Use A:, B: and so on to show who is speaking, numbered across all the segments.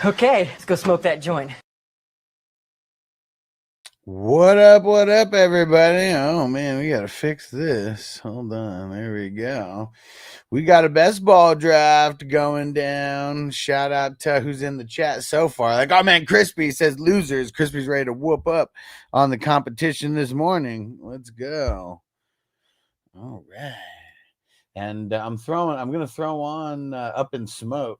A: Okay, let's go smoke that joint.
B: What up, everybody? Oh, man, we got to fix this. Hold on. There we go. We got a best ball draft going down. Shout out to who's in the chat so far. Like, oh, man, Crispy says losers. Crispy's ready to whoop up on the competition this morning. Let's go. All right. And I'm going to throw on Up in Smoke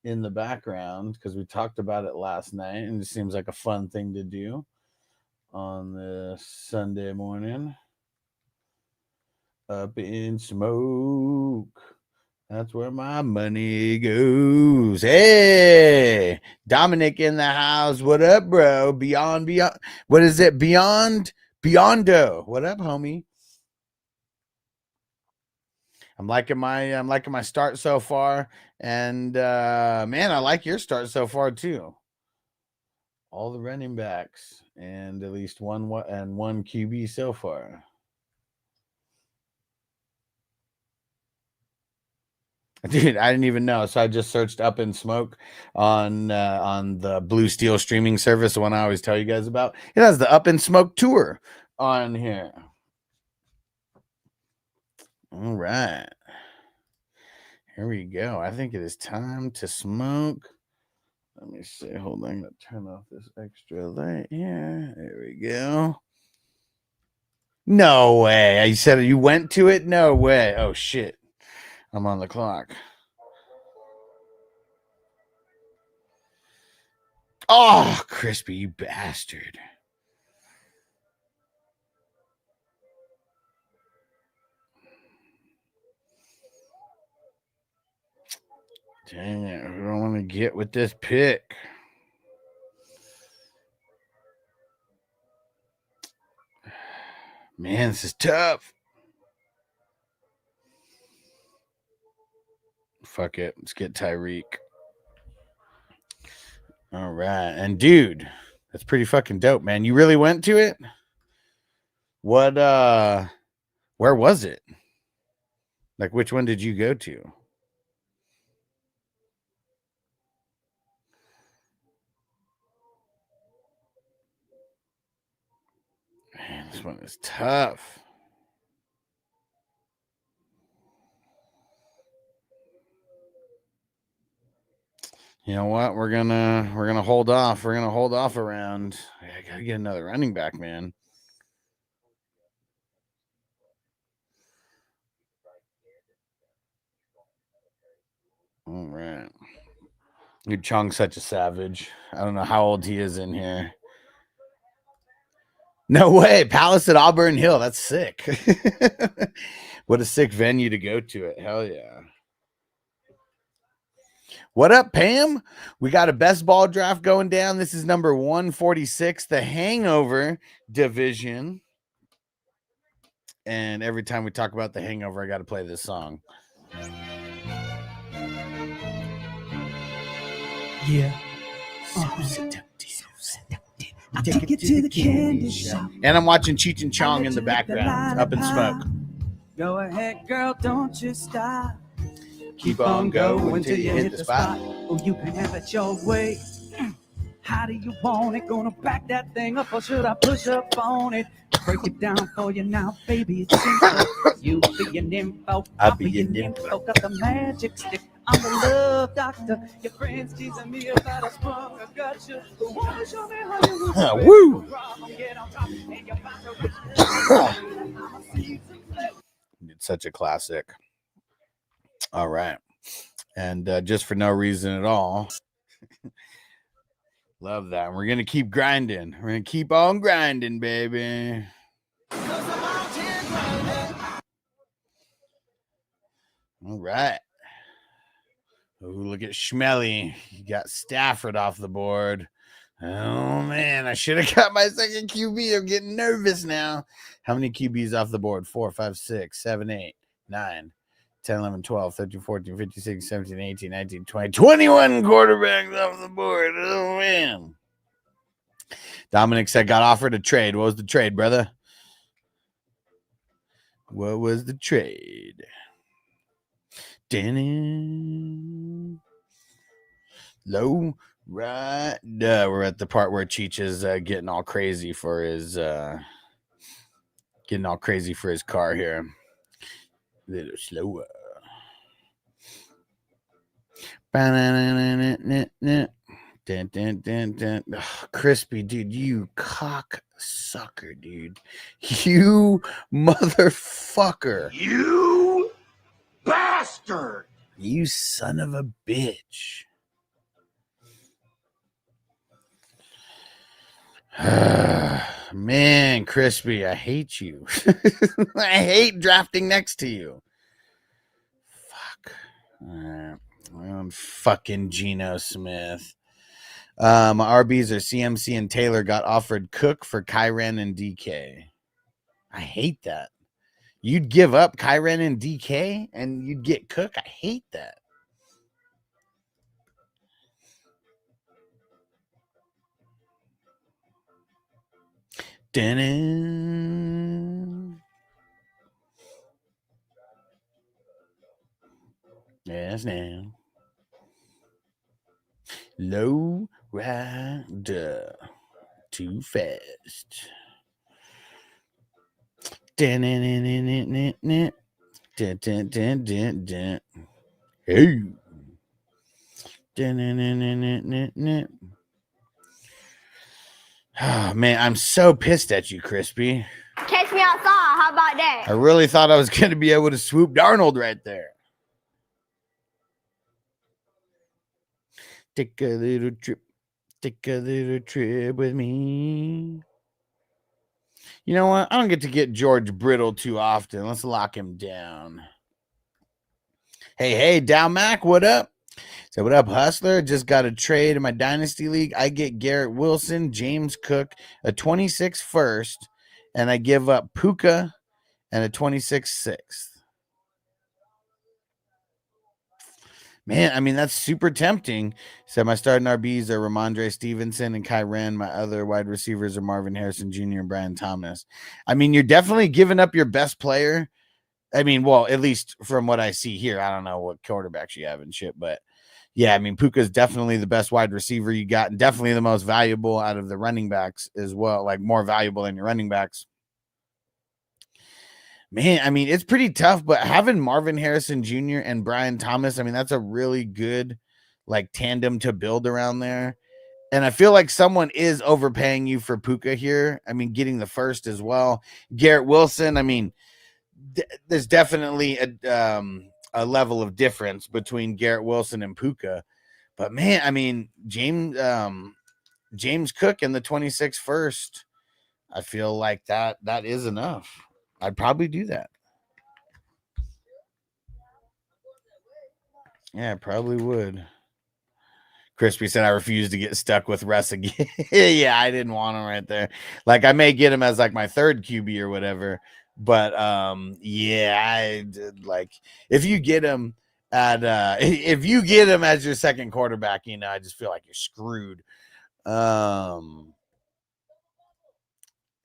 B: in the background because we talked about it last night, and it seems like a fun thing to do on this Sunday morning. Up in Smoke. That's where my money goes. Hey, Dominic in the house. What up, bro? Beyond. What is it? Beyondo. What up, homie? I'm liking my start so far, and man, I like your start so far too. All the running backs and at least one QB so far. Dude, I didn't even know. So I just searched Up in Smoke on the Blue Steel streaming service, the one I always tell you guys about. It has the Up in Smoke tour on here. All right. Here we go. I think it is time to smoke. Let me see. Hold on. I'm going to turn off this extra light here. There we go. No way. You said you went to it? No way. Oh, shit. I'm on the clock. Oh, Crispy, you bastard. Dang it. I don't want to get with this pick. Man, this is tough. Fuck it. Let's get Tyreek. All right. And dude, that's pretty fucking dope, man. You really went to it? What where was it? Like, which one did you go to? Man, this one is tough. You know what? We're gonna hold off. We're gonna hold off around. I gotta get another running back, man. All right. Dude, Chong's such a savage. I don't know how old he is in here. No way. Palace at Auburn Hill. That's sick. What a sick venue to go to it. Hell yeah. What up, Pam? We got a best ball draft going down. This is number 146, the Hangover division. And every time we talk about the Hangover, I got to play this song.
C: Yeah. Take it to the candy shop.
B: And I'm watching Cheech and Chong in the background, Up in Smoke.
C: Go ahead, girl, don't you stop.
B: Keep on going till you hit the spot.
C: Oh, you can have it your way. How do you want it? Gonna back that thing up, or should I push up on it? Break it down for you now, baby. It's simple. You be an info, I'll be an info. Got the magic stick. I'm the love doctor. Your friends teasing me about a sprung. I got you. Wanna show me how you do?
B: Woo! It's such a classic. All right. And just for no reason at all. Love that. We're going to keep grinding. We're going to keep on grinding, baby. All right. Ooh, look at Schmelly. You got Stafford off the board. Oh, man. I should have got my second QB. I'm getting nervous now. How many QBs off the board? 4, 5, 6, 7, 8, 9, 10, 11, 12, 13, 14, 15, 16, 17, 18, 19, 20, 21 quarterbacks off the board. Oh, man. Dominic said, got offered a trade. What was the trade, brother? What was the trade? Low rider. We're at the part where Cheech is getting all crazy for his car here. A little slower. Oh, Crispy, dude, you cock sucker, dude. You motherfucker.
D: You bastard!
B: You son of a bitch. Man, Crispy, I hate you. I hate drafting next to you. Fuck. Fucking Geno Smith. My RBs are CMC and Taylor got offered Cook for Kyren and DK. I hate that. You'd give up Kyren and DK and you'd get Cook. I hate that. Dun-dun. Yes, now. Low rider. Too fast. Dun-dun-dun-dun-dun-dun. Dun-dun-dun-dun-dun. Hey. Dun-dun-dun-dun-dun-dun. Oh, man, I'm so pissed at you, Crispy.
E: Catch me outside. How about that?
B: I really thought I was going to be able to swoop Darnold right there. Take a little trip. Take a little trip with me. You know what? I don't get to get George Brittle too often. Let's lock him down. Hey, Dow Mac, what up? So what up, Hustler? Just got a trade in my Dynasty League. I get Garrett Wilson, James Cook, a 26 first, and I give up Puka and a 26 sixth. Man, I mean, that's super tempting. So my starting RBs are Ramondre Stevenson and Kyren. My other wide receivers are Marvin Harrison Jr. and Brian Thomas. I mean, you're definitely giving up your best player. I mean, well, at least from what I see here. I don't know what quarterbacks you have and shit, but yeah, I mean, Puka's definitely the best wide receiver you got and definitely the most valuable out of the running backs as well, like more valuable than your running backs. Man, I mean, it's pretty tough, but having Marvin Harrison Jr. and Brian Thomas, I mean, that's a really good like tandem to build around there. And I feel like someone is overpaying you for Puka here. I mean, getting the first as well. Garrett Wilson, I mean, there's definitely a level of difference between Garrett Wilson and Puka. But man, I mean, James Cook in the 26th first, I feel like that is enough. I'd probably do that. Yeah, I probably would. Crispy said I refuse to get stuck with Russ again. Yeah, I didn't want him right there. Like I may get him as like my third QB or whatever. But yeah, I did, like if you get him at if you get him as your second quarterback, you know, I just feel like you're screwed.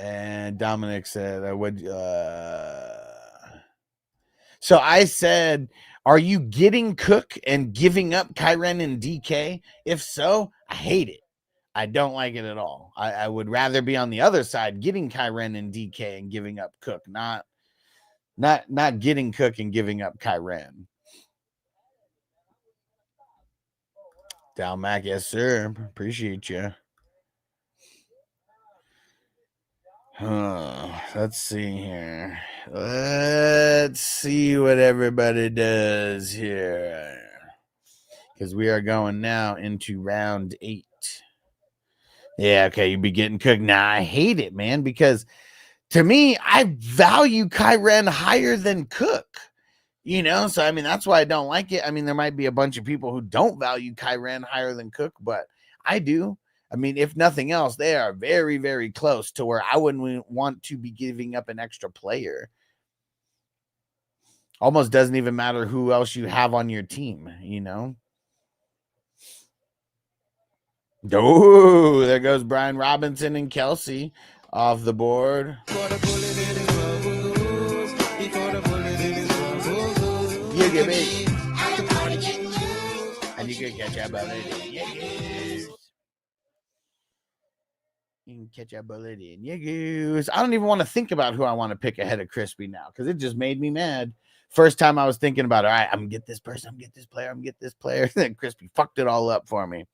B: And Dominic said I would so I said, are you getting Cook and giving up Kyren and DK? If so, I hate it. I don't like it at all. I would rather be on the other side, getting Kyren and DK and giving up Cook, not getting Cook and giving up Kyren. Down Mac, yes, sir. Appreciate you. Let's see here. Let's see what everybody does here. Because we are going now into round 8. Yeah, okay, you'd be getting Cook. Nah, I hate it, man, because to me, I value Kyren higher than Cook. You know, so I mean, that's why I don't like it. I mean, there might be a bunch of people who don't value Kyren higher than Cook, but I do. I mean, if nothing else, they are very, very close to where I wouldn't want to be giving up an extra player. Almost doesn't even matter who else you have on your team, you know? Oh, there goes Brian Robinson and Kelsey off the board. You get me. And you get catch a bullet in your goose. You can catch a bullet in your goose. I don't even want to think about who I want to pick ahead of Crispy now because it just made me mad. First time I was thinking about, all right, I'm going to get this person, I'm going to get this player, I'm going to get this player. Then Crispy fucked it all up for me.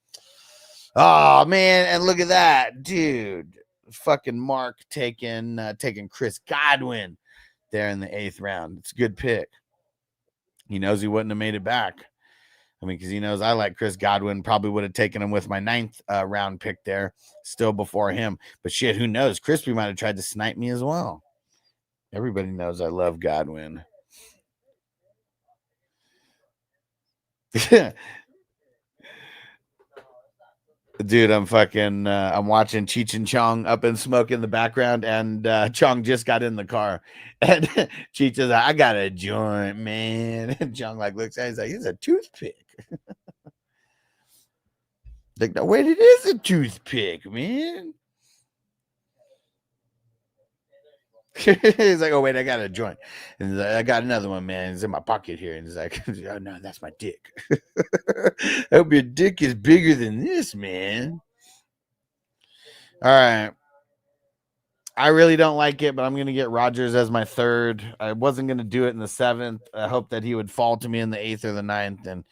B: Oh, man, and look at that, dude. Fucking Mark taking Chris Godwin there in the 8th round. It's a good pick. He knows he wouldn't have made it back. I mean, because he knows I like Chris Godwin. Probably would have taken him with my 9th round pick there, still before him. But shit, who knows? Crispy might have tried to snipe me as well. Everybody knows I love Godwin. Dude, I'm fucking I'm watching Cheech and Chong Up in Smoke in the background, and Chong just got in the car, and Cheech is like, I got a joint, man. And Chong like looks at it, he's like, it's a toothpick. Like, no, wait, it is a toothpick, man. He's like, oh wait, I got a joint, and he's like, I got another one, man. It's in my pocket here, and he's like, oh no, that's my dick. I hope your dick is bigger than this, man. All right, I really don't like it, but I'm gonna get Rodgers as my 3rd. I wasn't gonna do it in the 7th. I hope that he would fall to me in the 8th or the 9th, and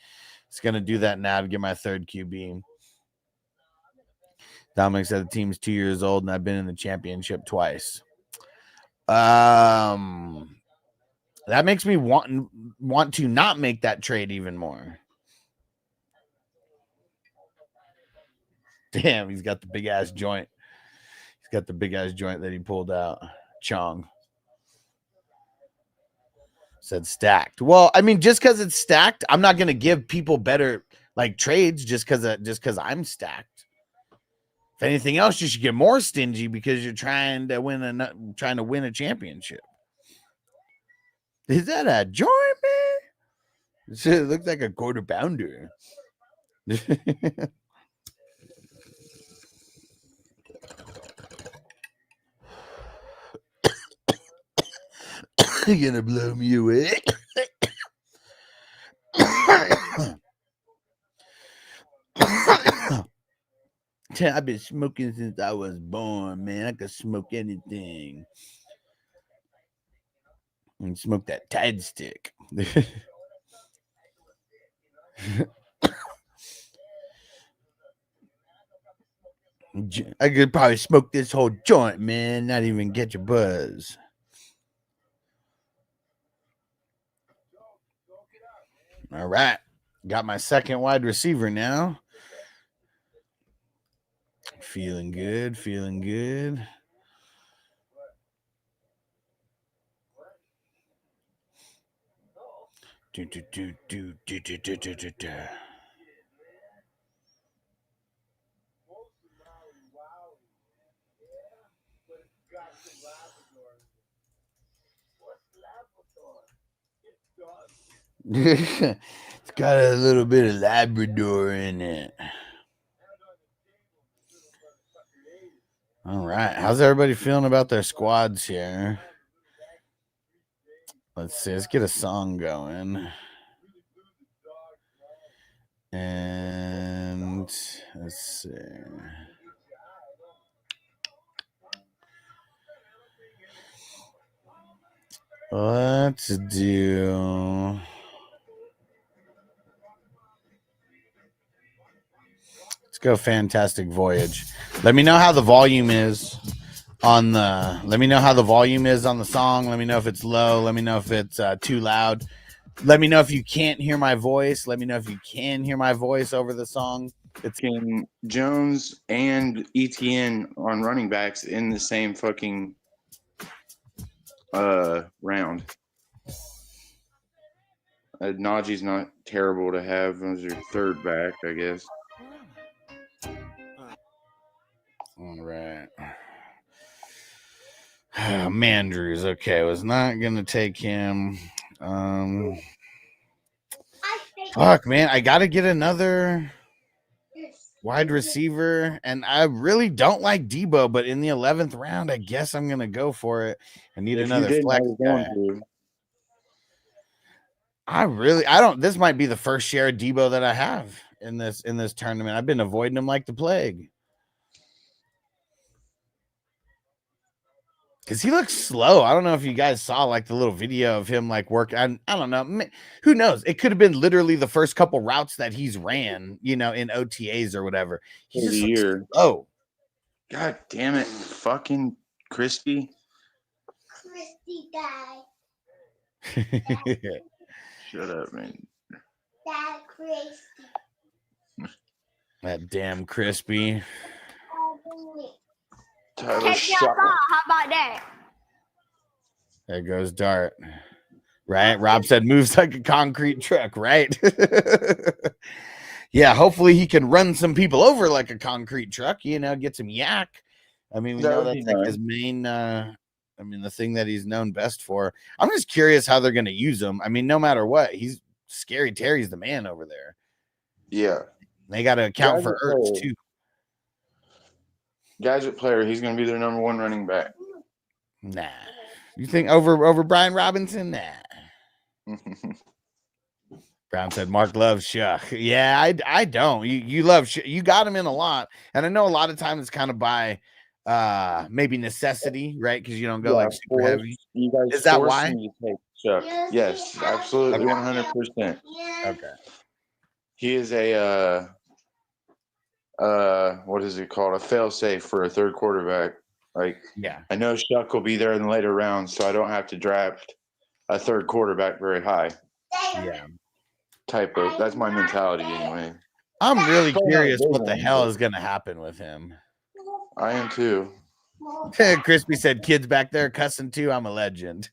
B: it's gonna do that now to get my 3rd QB. Dominic said the team's 2 years old, and I've been in the championship twice. That makes me want to not make that trade even more. Damn, he's got the big ass joint. He's got the big ass joint that he pulled out. Chong said stacked. Well, I mean, just because it's stacked, I'm not gonna give people better like trades just because I'm stacked. If anything else, you should get more stingy because you're trying to win a championship. Is that a joint, man? It looks like a quarter pounder. You're gonna blow me away. I've been smoking since I was born, man. I could smoke anything. And smoke that Tide stick. I could probably smoke this whole joint, man. Not even get your buzz. All right. Got my 2nd wide receiver now. Feeling good. Feeling good. It's got a little bit of Labrador in it. All right. How's everybody feeling about their squads here? Let's see. Let's get a song going. And let's see. Let's do. Let's go Fantastic Voyage. Let me know how the volume is on the. Let me know how the volume is on the song. Let me know if it's low. Let me know if it's too loud. Let me know if you can't hear my voice. Let me know if you can hear my voice over the song.
F: It's Jones and ETN on running backs in the same fucking round. Najee's not terrible to have as your 3rd back, I guess.
B: All right. Mandrews. Okay, I was not gonna take him. Fuck, man, I gotta get another wide receiver, and I really don't like Debo, but in the 11th round, I guess I'm gonna go for it. I need another flex guy. I don't. This might be the first share of Debo that I have in this tournament. I've been avoiding him like the plague. Because he looks slow. I don't know if you guys saw like the little video of him like work. I don't know. Who knows? It could have been literally the first couple routes that he's ran, in OTAs or whatever. He's just
F: year.
B: slow.
F: God damn it. Fucking Crispy.
E: Christy died.
F: Shut up, man.
E: Dad, Christy.
B: That damn Crispy.
F: Tyler,
E: Catch me outside. How about that?
B: There goes Dart. Right? Rob said moves like a concrete truck, right? Yeah, hopefully he can run some people over like a concrete truck, get some yak. I mean, we know that's like his main the thing that he's known best for. I'm just curious how they're gonna use him. I mean, no matter what, he's Scary Terry's the man over there.
F: Yeah.
B: They gotta account for Ertz too.
F: Gadget player, he's gonna be their number one running back.
B: Nah. You think over Brian Robinson? Nah. Brown said Mark loves Shuck. Yeah, I don't. You love you got him in a lot, and I know a lot of times it's kind of by maybe necessity, right? Because you don't go like super heavy.
F: You guys
B: is that why?
F: You take Shuck. Yes, absolutely, 100%.
B: Okay.
F: He is a what is it called? A fail safe for a third quarterback. Like,
B: yeah,
F: I know Shuck will be there in the later rounds, so I don't have to draft a third quarterback very high.
B: Yeah.
F: That's my mentality anyway.
B: I'm really curious what the hell is going to happen with him.
F: I am too.
B: Crispy said, "Kids back there cussing too. I'm a legend."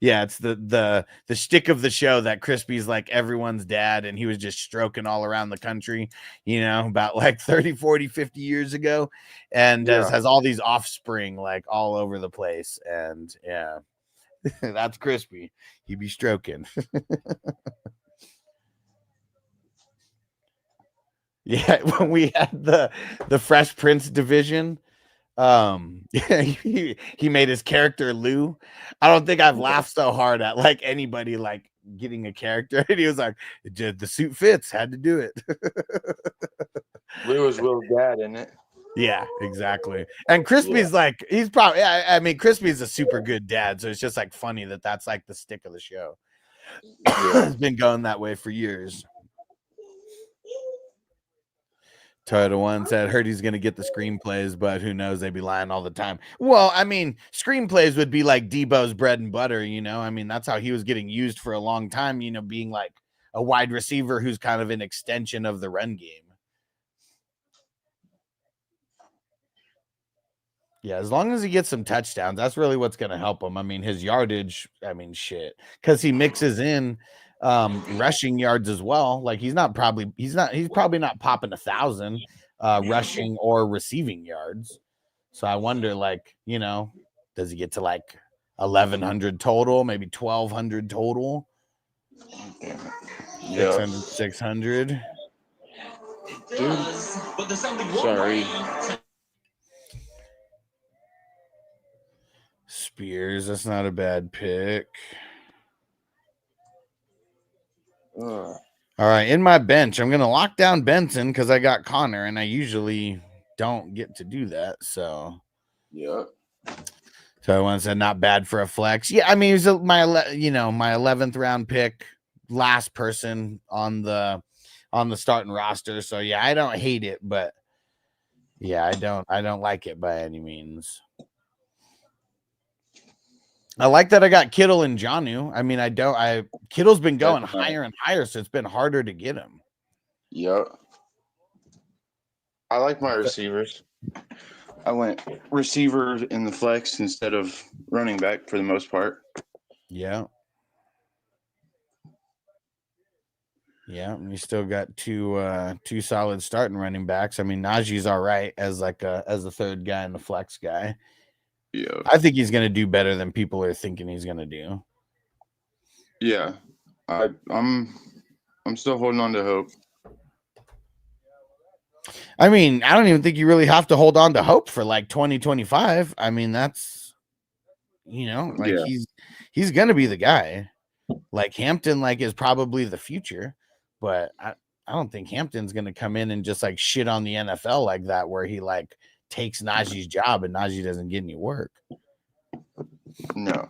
B: Yeah, it's the shtick of the show that Crispy's like everyone's dad, and he was just stroking all around the country, about like 30, 40, 50 years ago, and has all these offspring like all over the place, and yeah, that's Crispy. He be stroking. Yeah, when we had the Fresh Prince division. He made his character Lou. I don't think I've laughed so hard at like anybody like getting a character, and he was like, the suit fits, had to do it.
F: Lou is Will's dad, isn't it?
B: Yeah, exactly. And Crispy's like, he's probably, I mean, Crispy's a super good dad, so it's just like funny that's like the stick of the show. It's been going that way for years. Toyota One said, heard he's going to get the screenplays, but who knows? They'd be lying all the time. Well, I mean, screenplays would be like Debo's bread and butter, I mean, that's how he was getting used for a long time, being like a wide receiver who's kind of an extension of the run game. Yeah, as long as he gets some touchdowns, that's really what's going to help him. I mean, his yardage, shit, because he mixes in rushing yards as well. Like he's probably not popping 1,000 rushing or receiving yards. So I wonder, like, does he get to like 1,100 total, maybe 1,200 total?
F: Yeah.
B: 600.
F: Dude, sorry.
B: Spears, that's not a bad pick. All right, in my bench, I'm gonna lock down Benson because I got Connor, and I usually don't get to do that. So,
F: yeah.
B: So I once said not bad for a flex. Yeah, I mean, he was my 11th round pick, last person on the starting roster. So yeah, I don't hate it, but yeah, I don't like it by any means. I like that I got Kittle and Jonnu. I mean, Kittle's been going higher and higher, so it's been harder to get him.
F: Yep. I like my receivers. I went receiver in the flex instead of running back for the most part.
B: Yeah. Yeah, and we still got two solid starting running backs. I mean, Najee's all right as the third guy and the flex guy.
F: Yeah,
B: I think he's going to do better than people are thinking he's going to do.
F: Yeah, I'm still holding on to hope.
B: I mean, I don't even think you really have to hold on to hope for like 2025. I mean, that's he's going to be the guy. Like Hampton, like is probably the future, but I don't think Hampton's going to come in and just like shit on the NFL like that, where he like takes Najee's job and Najee doesn't get any work.
F: No,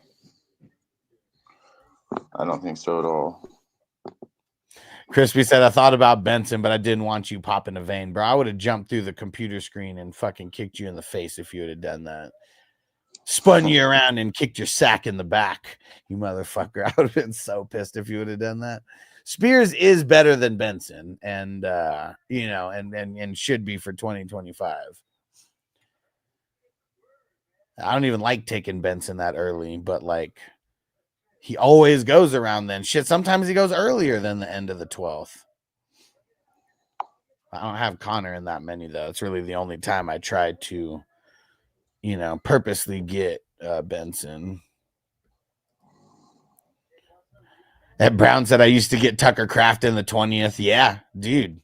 F: I don't think so at all.
B: Crispy said, I thought about Benson, but I didn't want you popping a vein, bro. I would have jumped through the computer screen and fucking kicked you in the face if you would have done that. Spun you around and kicked your sack in the back, you motherfucker. I would have been so pissed if you would have done that. Spears is better than Benson, and you know, and should be for 2025. I don't even like taking Benson that early, but like he always goes around then. Shit, sometimes he goes earlier than the end of the 12th. I don't have Connor in that many though. It's really the only time I tried to, you know, purposely get Benson. Ed Brown said I used to get Tucker Kraft in the 20th. Yeah, dude.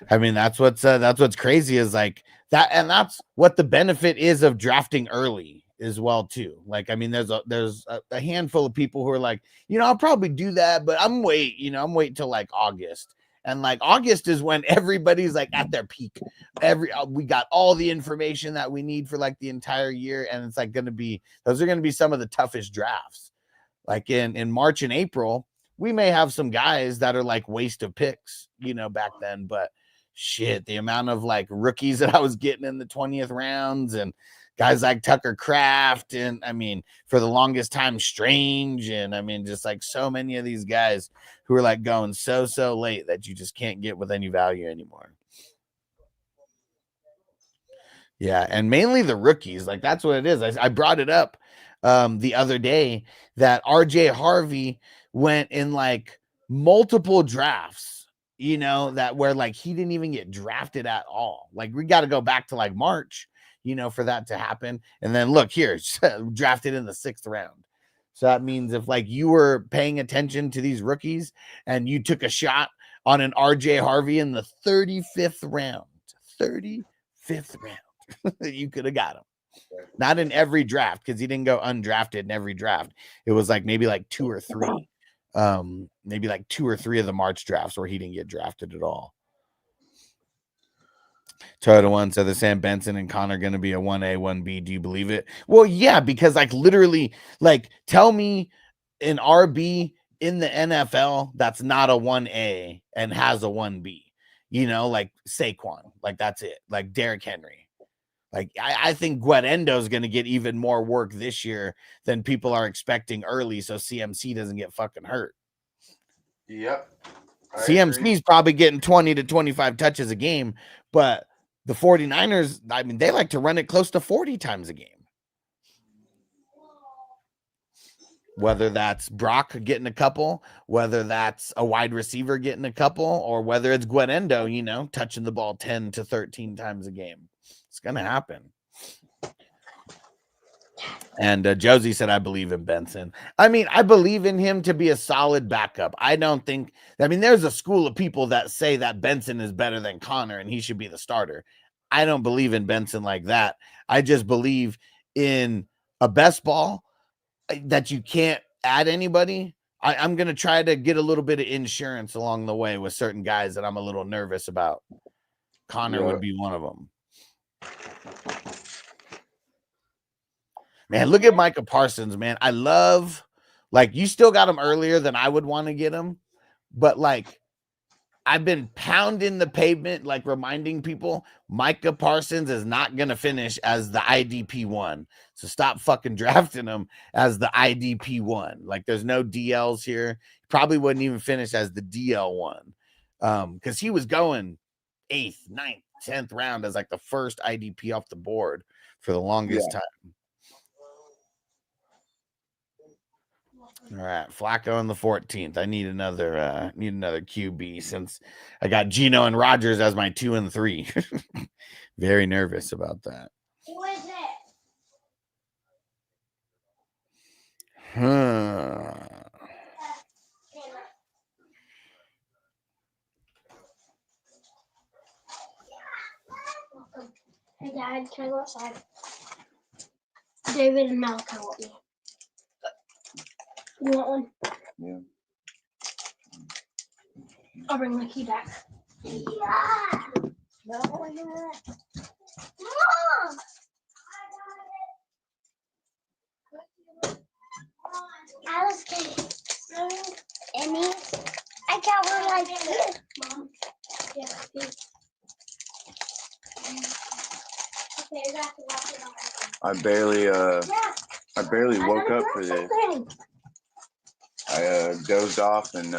B: I mean, that's what's crazy is like that, and that's what the benefit is of drafting early as well too. Like, I mean, there's a handful of people who are like, you know, I'll probably do that, but I'm waiting till like August. And like August is when everybody's like at their peak. We got all the information that we need for like the entire year, and it's like those are gonna be some of the toughest drafts. Like in March and April, we may have some guys that are like waste of picks, you know, back then. But shit, the amount of like rookies that I was getting in the 20th rounds and guys like Tucker Kraft, and I mean, for the longest time, Strange, and I mean, just like so many of these guys who are like going so late that you just can't get with any value anymore. Yeah, and mainly the rookies. Like that's what it is. I brought it up the other day that RJ Harvey went in like multiple drafts, you know, that where like he didn't even get drafted at all. Like we got to go back to like March, you know, for that to happen. And then look here, drafted in the 6th round. So that means if like you were paying attention to these rookies and you took a shot on an RJ Harvey in the 35th round, you could have got him. Not in every draft, because he didn't go undrafted in every draft. It was like maybe like 2 or 3. Maybe like 2 or 3 of the March drafts where he didn't get drafted at all. Toyota One said the Sam Benson and Connor going to be a 1A, 1B. Do you believe it? Well, yeah, because like literally, like tell me an RB in the NFL that's not a 1A and has a 1B. You know, like Saquon, like that's it. Like Derrick Henry. Like, I think Guarendo is going to get even more work this year than people are expecting early, so CMC doesn't get fucking hurt.
F: Yep.
B: CMC is probably getting 20 to 25 touches a game, but the 49ers, I mean, they like to run it close to 40 times a game. Whether that's Brock getting a couple, whether that's a wide receiver getting a couple, or whether it's Guarendo, you know, touching the ball 10 to 13 times a game. It's going to happen. And Josie said, I believe in Benson. I mean, I believe in him to be a solid backup. I don't think, I mean, there's a school of people that say that Benson is better than Connor and he should be the starter. I don't believe in Benson like that. I just believe in a best ball that you can't add anybody. I'm going to try to get a little bit of insurance along the way with certain guys that I'm a little nervous about. Connor would be one of them. Man, look at Micah Parsons, man. I love, like, you still got him earlier than I would want to get him. But, like, I've been pounding the pavement, like, reminding people Micah Parsons is not going to finish as the IDP 1. So stop fucking drafting him as the IDP 1. Like, there's no DLs here. Probably wouldn't even finish as the DL 1. Because he was going 8th, 9th, 10th round as, like, the first IDP off the board for the longest time. All right, Flacco in the 14th. I need another QB since I got Geno and Rodgers as my 2 and 3. Very nervous about that.
E: Who is it? Hey, Dad, can I go outside? David and Malachi want me. You want one?
F: Yeah.
E: I'll bring my key back. Yeah. No, Mom. Alice can and these. I got one like this, Mom. Yeah, these. Okay, you have to watch it on.
F: I barely woke up for this. I dozed off and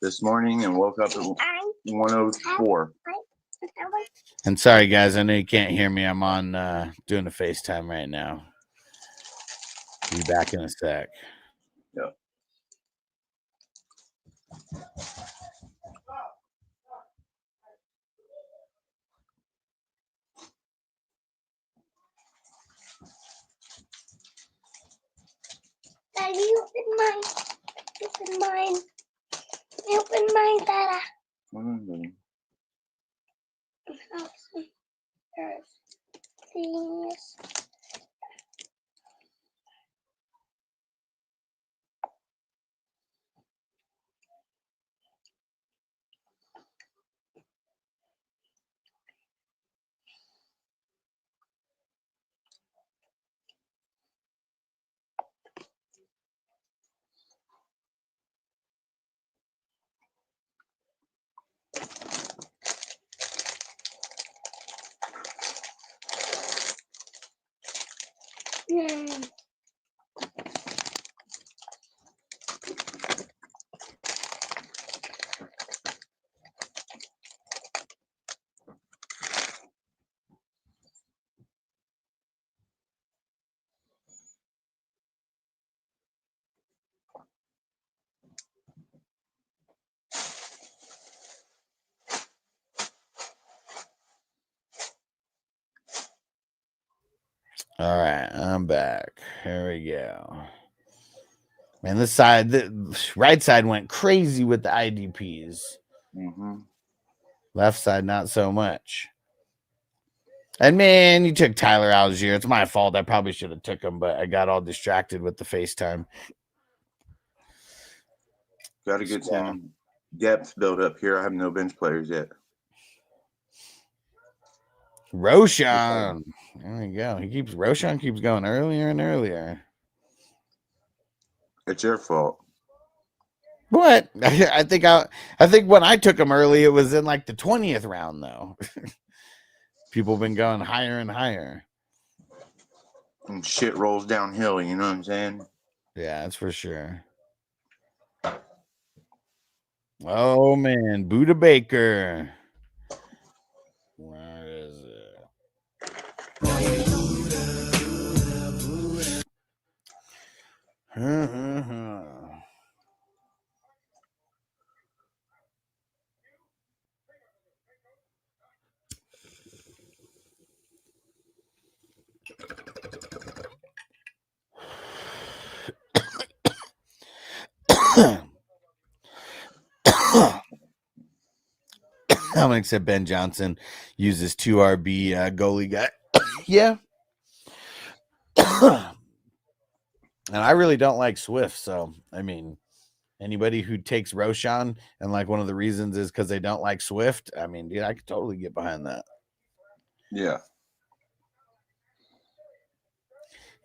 F: this morning and woke up at 1:04.
B: And sorry, guys, I know you can't hear me. I'm on doing a FaceTime right now. Be back in a sec.
F: Yeah.
E: Daddy, open mine. Open mine. Open mine, Dada. There's things.
B: All right, I'm back. Here we go. Man, this side, the right side went crazy with the IDPs.
F: Mm-hmm.
B: Left side, not so much. And man, you took Tyler Algier. It's my fault. I probably should have took him, but I got all distracted with the FaceTime.
F: Got to get some depth built up here. I have no bench players yet.
B: Roshan. There we go. Roshan keeps going earlier and earlier.
F: It's your fault.
B: What? I think when I took him early, it was in like the 20th round, though. People have been going higher and higher.
F: And shit rolls downhill, you know what I'm saying?
B: Yeah, that's for sure. Oh, man. Buddha Baker. Where is it? I'm gonna accept Ben Johnson uses 2 RB goalie guy. Yeah. And I really don't like Swift, so I mean, anybody who takes Roshan and like one of the reasons is because they don't like Swift, I mean, dude, I could totally get behind that.
F: Yeah.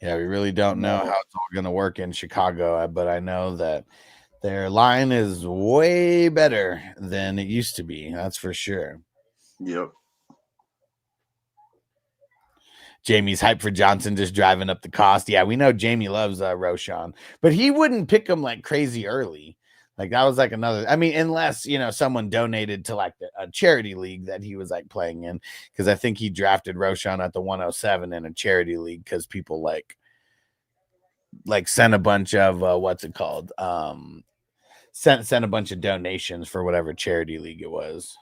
B: Yeah, we really don't know how it's all gonna work in Chicago, but I know that their line is way better than it used to be. That's for sure.
F: Yep.
B: Jamie's hyped for Johnson, just driving up the cost. Yeah, we know Jamie loves Roshan, but he wouldn't pick him like crazy early. Like that was like another. I mean, unless someone donated to like a charity league that he was like playing in, because I think he drafted Roshan at the 107 in a charity league because people like sent a bunch of what's it called? Sent a bunch of donations for whatever charity league it was.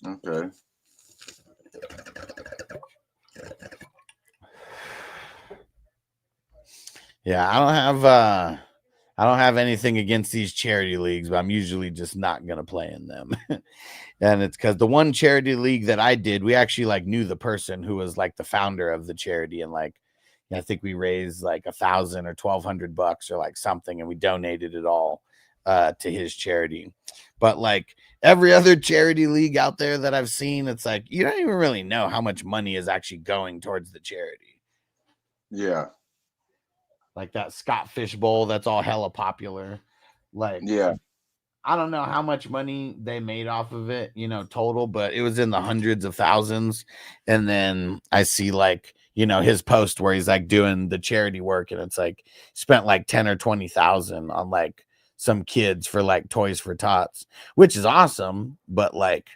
F: Okay.
B: Yeah, I don't have anything against these charity leagues, but I'm usually just not gonna play in them. And it's because the one charity league that I did, we actually like knew the person who was like the founder of the charity, and like I think we raised like $1,000 or $1,200 or like something, and we donated it all to his charity. But like every other charity league out there that I've seen, it's like you don't even really know how much money is actually going towards the charity.
F: Yeah.
B: Like that Scott Fish Bowl, that's all hella popular. Like,
F: Yeah.
B: I don't know how much money they made off of it, total, but it was in the hundreds of thousands. And then I see like, his post where he's like doing the charity work, and it's like spent like 10 or 20,000 on like some kids for like Toys for Tots, which is awesome. But like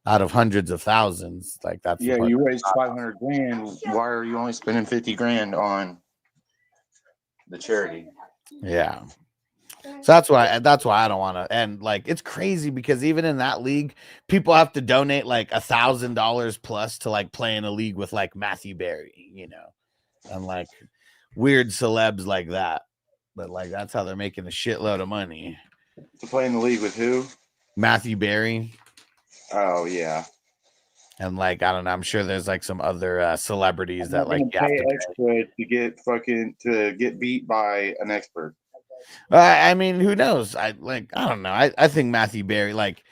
B: out of hundreds of thousands, like that's
F: Yeah, you raised 500 grand. Why are you only spending 50 grand on the charity?
B: Yeah. So that's why I don't want to. And like it's crazy because even in that league, people have to donate like $1,000 plus to like play in a league with like Matthew Berry, and like weird celebs like that. But like that's how they're making a shitload of money.
F: To play in the league with who?
B: Matthew Berry.
F: Oh yeah.
B: And like I don't know, I'm sure there's like some other celebrities that like you have
F: pay
B: to
F: extra to get beat by an expert.
B: I mean, who knows? I don't know. I think Matthew Berry, like,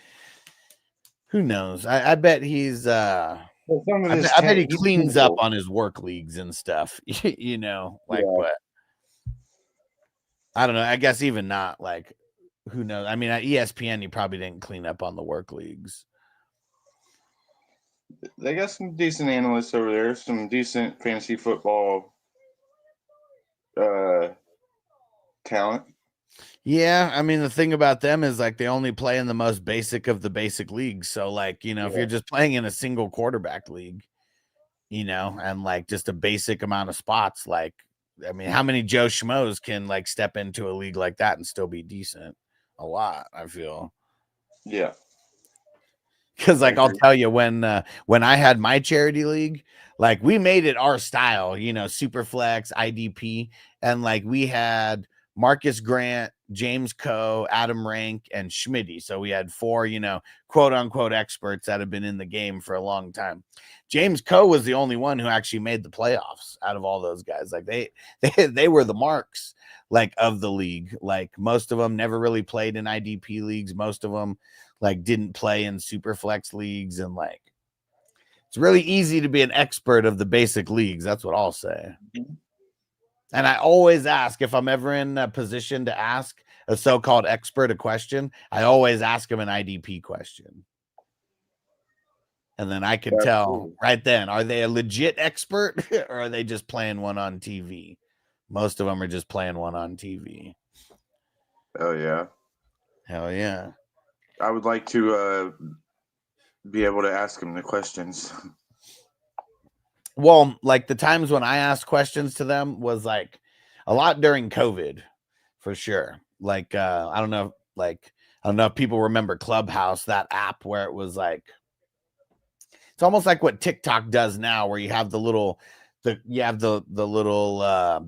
B: who knows? I bet he's I bet he cleans up on his work leagues and stuff, like,
F: Yeah.
B: but I don't know. I guess even not, like, who knows? I mean, at ESPN, he probably didn't clean up on the work leagues.
F: They got some decent analysts over there, some decent fantasy football talent.
B: Yeah, I mean the thing about them is like they only play in the most basic of the basic leagues. So like, if you're just playing in a single quarterback league, and like just a basic amount of spots, like I mean, how many Joe Schmoes can like step into a league like that and still be decent? A lot, I feel.
F: Yeah.
B: Because like I'll tell you when I had my charity league, like we made it our style, Superflex, IDP, and like we had Marcus Grant, James Coe, Adam Rank, and Schmitty. So we had 4, quote unquote experts that have been in the game for a long time. James Coe was the only one who actually made the playoffs out of all those guys. Like they were the marks like of the league. Like most of them never really played in IDP leagues. Most of them like didn't play in Superflex leagues, and like it's really easy to be an expert of the basic leagues. That's what I'll say. And I always ask if I'm ever in a position to ask a so-called expert a question, I always ask him an IDP question. And then I can tell right then, are they a legit expert or are they just playing one on TV? Most of them are just playing one on TV.
F: Oh, yeah.
B: Hell yeah.
F: I would like to be able to ask them the questions.
B: Well, like the times when I asked questions to them was like a lot during COVID, for sure. Like I don't know if people remember Clubhouse, that app where it was like it's almost like what TikTok does now, where you have the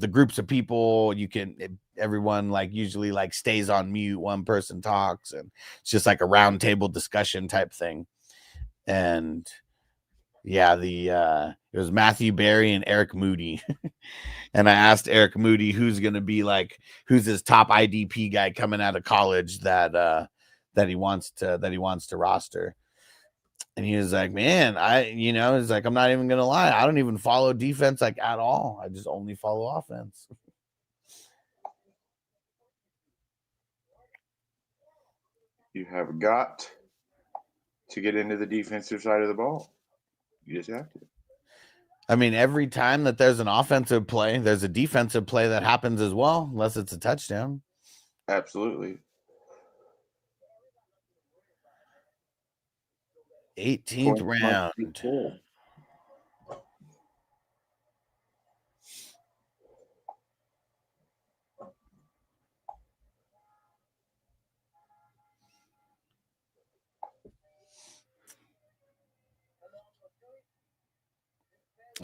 B: groups of people. Everyone like usually like stays on mute, one person talks, and it's just like a round table discussion type thing. And yeah, it was Matthew Berry and Eric Moody. And I asked Eric Moody who's his top IDP guy coming out of college that he wants to roster. And he was like, man, he's like, I'm not even gonna lie, I don't even follow defense like at all. I just only follow offense.
F: You have got to get into the defensive side of the ball. You just have to.
B: I mean, every time that there's an offensive play, there's a defensive play that happens as well, unless it's a touchdown.
F: Absolutely.
B: 18th round.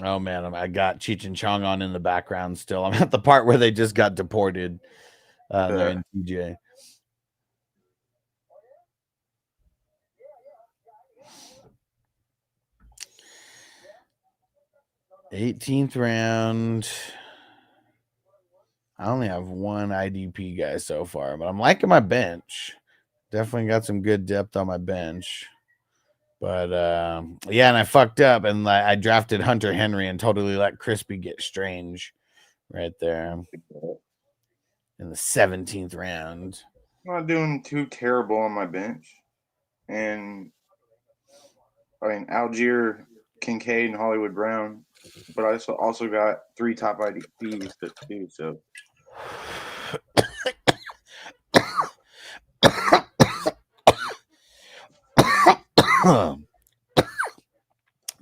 B: Oh man, I got Cheech and Chong on in the background still. I'm at the part where they just got deported. They're in TJ. '18th round. I only have one IDP guy so far, but I'm liking my bench. Definitely got some good depth on my bench. But yeah, and I fucked up and I drafted Hunter Henry and totally let Crispy get Strange right there in the 17th round.
F: I'm not doing too terrible on my bench. And I mean, Algier, Kincaid, and Hollywood Brown. But I also got 3 top IDPs too. So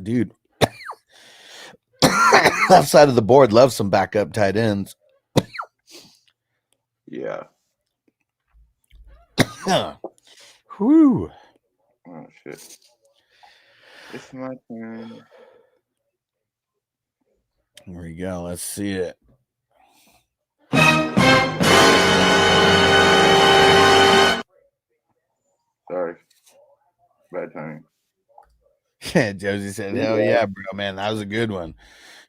B: dude, left side of the board loves some backup tight ends.
F: yeah.
B: Whew.
F: Oh shit. It's my turn.
B: Here we go. Let's see it.
F: Sorry. Bad timing.
B: Yeah, Josie said, "Hell yeah, bro, man, that was a good one.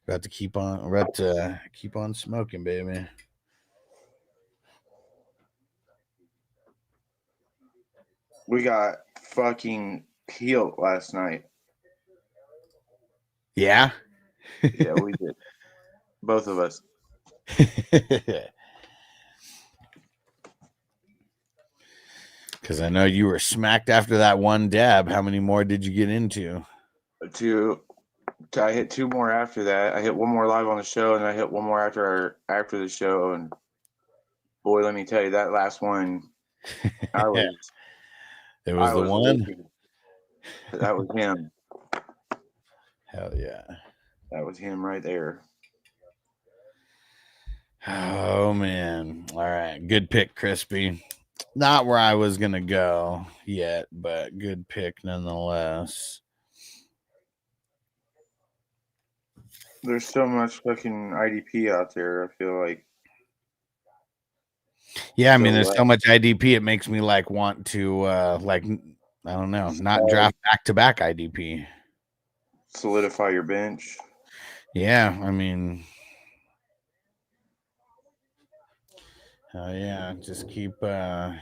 B: Got to keep on smoking, baby."
F: We got fucking peeled last night.
B: Yeah.
F: Yeah, we did. Both of us.
B: Because I know you were smacked after that one dab. How many more did you get into?
F: I hit 2 more after that. I hit 1 more live on the show, and I hit 1 more after the show. And boy, let me tell you, that last one,
B: It was the one.
F: Wicked. That was him.
B: Hell yeah.
F: That was him right there.
B: Oh man. All right. Good pick, Crispy. Not where I was gonna go yet, but good pick nonetheless.
F: There's so much fucking IDP out there, I feel like.
B: Yeah, I mean, there's so much IDP, it makes me like want to like, I don't know, not draft back-to-back IDP.
F: Solidify your bench.
B: Yeah, I mean, yeah, just keep got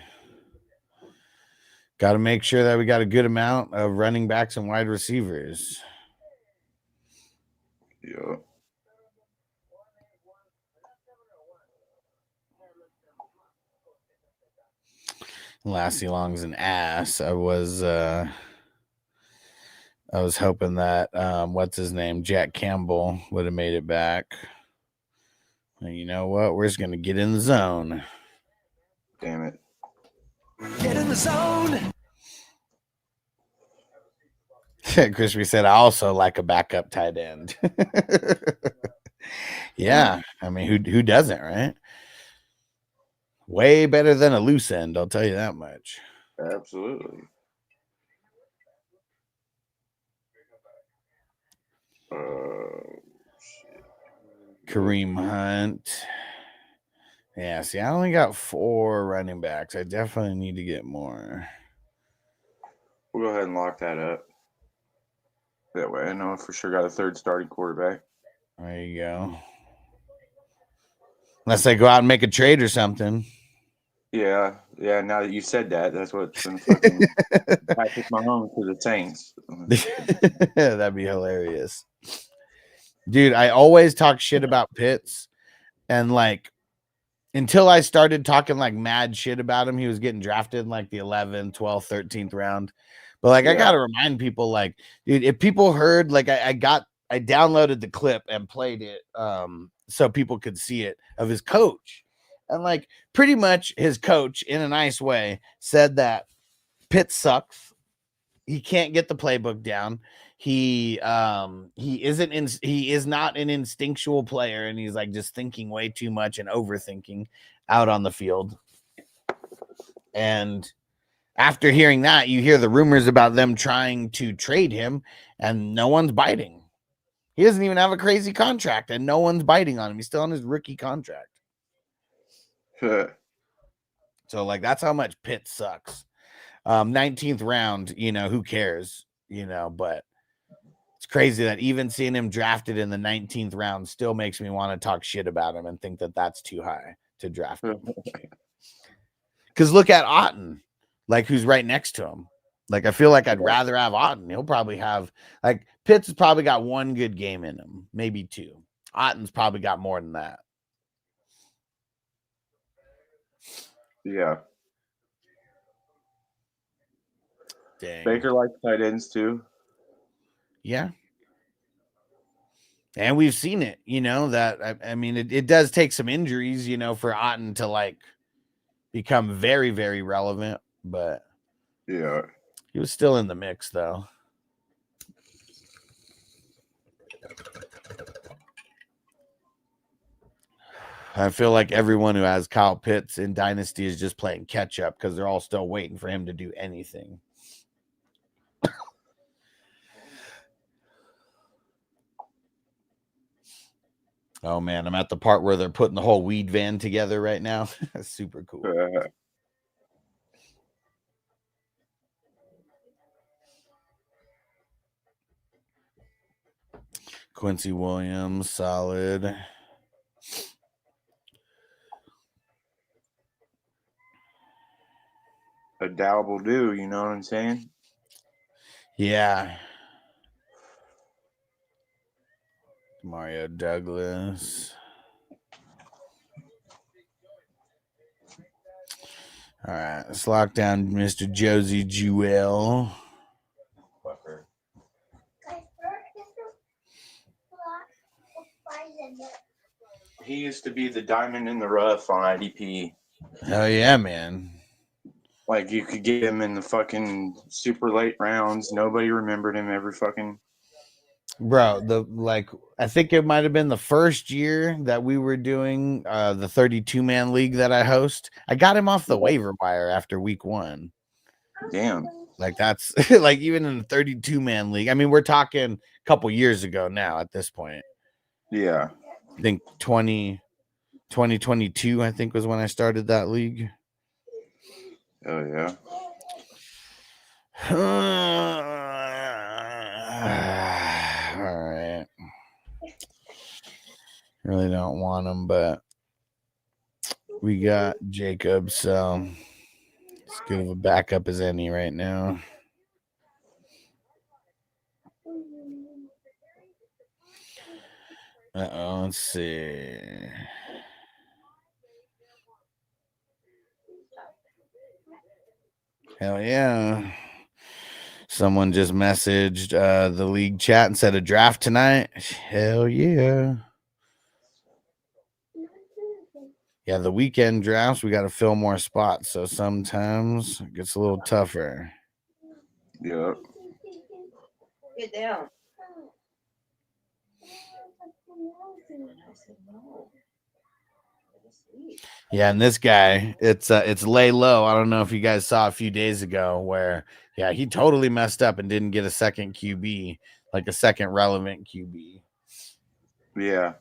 B: to make sure that we got a good amount of running backs and wide receivers.
F: Yeah.
B: Lassie Long's an ass. I was hoping that what's his name, Jack Campbell, would have made it back. And you know what? We're just gonna get in the zone.
F: Damn it.
C: Get in the zone.
B: Crispy said, I also like a backup tight end. Yeah, I mean, who doesn't, right? Way better than a loose end, I'll tell you that much.
F: Absolutely.
B: Kareem Hunt. Yeah, see, I only got 4 running backs. I definitely need to get more.
F: We'll go ahead and lock that up. That way I know I for sure got a 3rd starting quarterback.
B: There you go. Unless they go out and make a trade or something.
F: Yeah. Now that you said that, that's what's been fucking Patrick Mahomes to the Saints.
B: That'd be hilarious. Dude, I always talk shit about Pitts, and like until I started talking like mad shit about him, he was getting drafted in like the 11th, 12th, 13th round. But like I gotta remind people, like, dude, if people heard, like I downloaded the clip and played it so people could see it of his coach. And like pretty much his coach, in a nice way, said that Pitt sucks. He can't get the playbook down. He is not an instinctual player, and he's like just thinking way too much and overthinking out on the field. And after hearing that, you hear the rumors about them trying to trade him, and no one's biting. He doesn't even have a crazy contract, and no one's biting on him. He's still on his rookie contract. So like that's how much Pitt sucks. 19th round, you know, who cares? You know, but It's crazy that even seeing him drafted in the 19th round still makes me want to talk shit about him and think that that's too high to draft him. Because look at Otten, like who's right next to him. Like I feel like I'd rather have Otten. He'll probably have like Pitts has probably got one good game in him, maybe two. Otten's probably got more than that.
F: Yeah.
B: Dang.
F: Baker likes tight ends too.
B: Yeah. And we've seen it, you know, that I mean, it does take some injuries, you know, for Otten to like become very, very relevant, but
F: Yeah.
B: he was still in the mix though. I feel like everyone who has Kyle Pitts in Dynasty is just playing catch up because they're all still waiting for him to do anything. Oh man, I'm at the part where they're putting the whole weed van together right now. That's super cool. Quincy Williams, solid.
F: A Dow will do, you know what I'm saying?
B: Yeah. Mario Douglas. All right, let's lock down Mr. Josie Jewell.
F: He used to be the diamond in the rough on IDP.
B: Oh yeah, man.
F: Like you could get him in the fucking super late rounds. Nobody remembered him every fucking.
B: Bro, I think it might have been the first year that we were doing the 32-man league that I host. I got him off the waiver wire after week 1.
F: Damn.
B: Like that's like even in the 32-man league. I mean, we're talking a couple years ago now at this point.
F: Yeah.
B: I think 2022, I think was when I started that league.
F: Oh yeah.
B: All right. Really don't want him, but we got Jacob, so as good of a backup as any right now. Let's see. Hell yeah. Someone just messaged the league chat and said a draft tonight. Hell yeah. Yeah, the weekend drafts, we got to fill more spots. So sometimes it gets a little tougher.
F: Yep.
G: Get down.
B: Yeah, and this guy, it's lay low. I don't know if you guys saw a few days ago where, yeah, he totally messed up and didn't get a second QB, like a second relevant QB.
F: Yeah.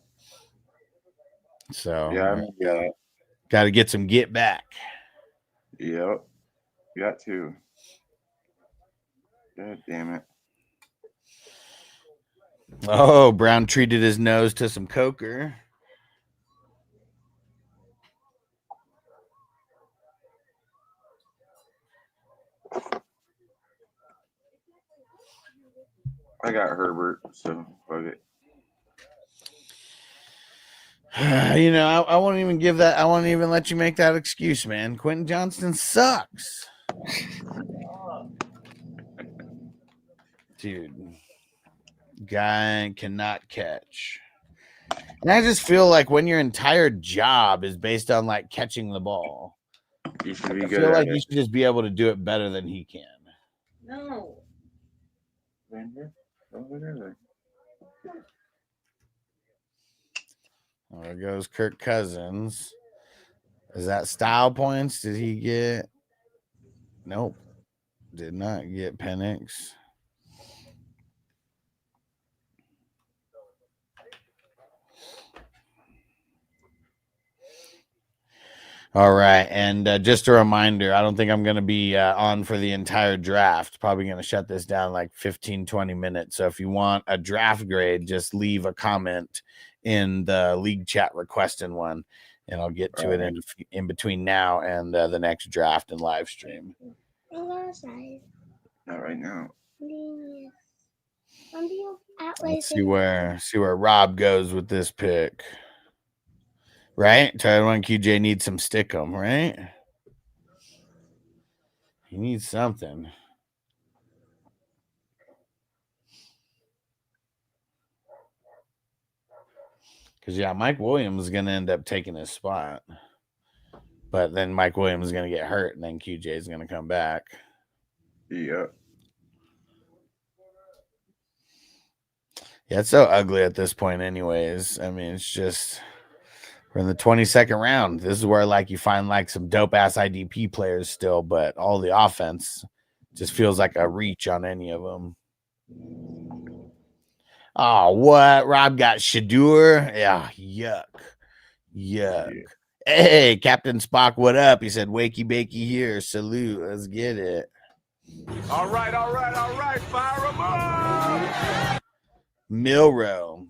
B: So
F: yeah,
B: got to get some get back.
F: Yep. Got to. God damn it.
B: Oh, Brown treated his nose to some Coker.
F: I got Herbert, so fuck it.
B: You know, I won't even give that. I won't even let you make that excuse, man. Quentin Johnston sucks. Dude, guy cannot catch. And I just feel like when your entire job is based on like catching the ball,
F: You should be
B: I
F: good
B: feel
F: at
B: like
F: it.
B: you should just be able to do it better than he can.
G: No.
B: Oh, there goes Kirk Cousins. Is that style points? Did he get? Nope. Did not get Penix. All right. And just a reminder, I don't think I'm going to be on for the entire draft. Probably going to shut this down like 15, 20 minutes. So if you want a draft grade, just leave a comment in the league chat requesting one, and I'll get to it in between now and the next draft and live stream.
F: Not right now.
B: Let's see where Rob goes with this pick. Right? Tired one QJ needs some stickum, right? He needs something. Because, yeah, Mike Williams is going to end up taking his spot. But then Mike Williams is going to get hurt, and then QJ is going to come back.
F: Yeah.
B: Yeah, it's so ugly at this point anyways. I mean, it's just... We're in the 22nd round. This is where like you find like some dope ass IDP players still, but all the offense just feels like a reach on any of them. Oh, what? Rob got Shadur? Yeah, yuck. Yeah. Hey, Captain Spock, what up? He said, wakey bakey here. Salute. Let's get it.
D: All right. Fire 'em up.
B: Milrow.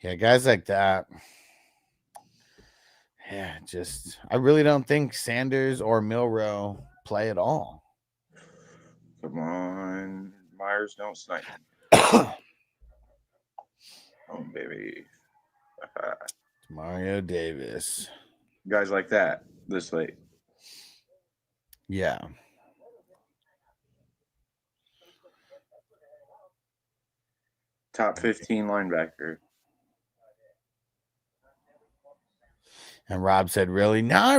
B: Yeah, guys like that. Yeah, just I really don't think Sanders or Milrow play at all.
F: Come on. Myers, don't snipe me. Oh, baby.
B: Mario Davis.
F: Guys like that this late.
B: Yeah.
F: Top 15 linebacker.
B: And Rob said, really? No, I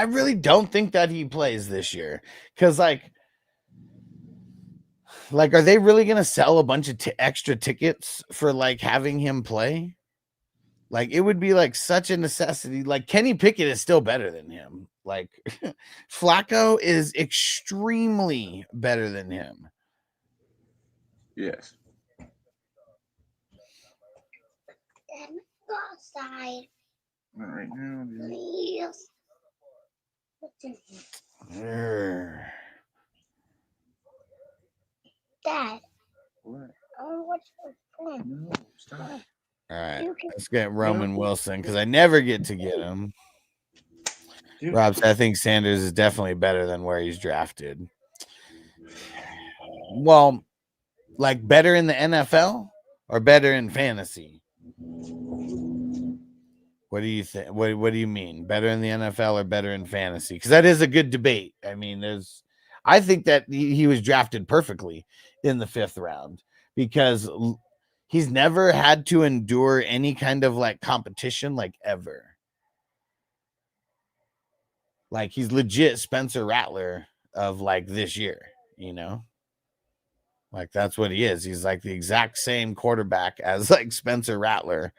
B: really don't think that he plays this year. Because, like, are they really going to sell a bunch of extra tickets for, like, having him play? Like, it would be, like, such a necessity. Like, Kenny Pickett is still better than him. Like, Flacco is extremely better than him.
F: Yes.
E: Go outside.
F: Not right now, dude.
E: Please. What's in here? Dad.
F: What?
E: What's your phone?
F: No, stop.
B: All right. Let's get Roman Wilson because I never get to get him.
F: Dude.
B: Rob said, I think Sanders is definitely better than where he's drafted. Well, like better in the NFL or better in fantasy? What do you think? What do you mean? Better in the NFL or better in fantasy? Because that is a good debate. I mean, I think that he was drafted perfectly in the 5th round because he's never had to endure any kind of like competition, like ever. Like he's legit Spencer Rattler of like this year, you know? Like that's what he is. He's like the exact same quarterback as like Spencer Rattler.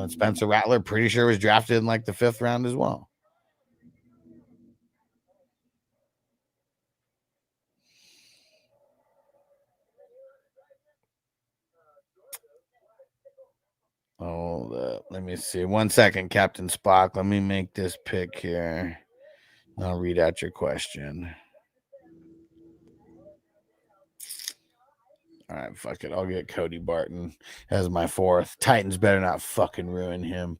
B: Spencer Rattler, pretty sure was drafted in like the 5th round as well. Hold up. Let me see. 1 second, Captain Spock. Let me make this pick here. I'll read out your question. All right, fuck it. I'll get Cody Barton as my 4th. Titans better not fucking ruin him.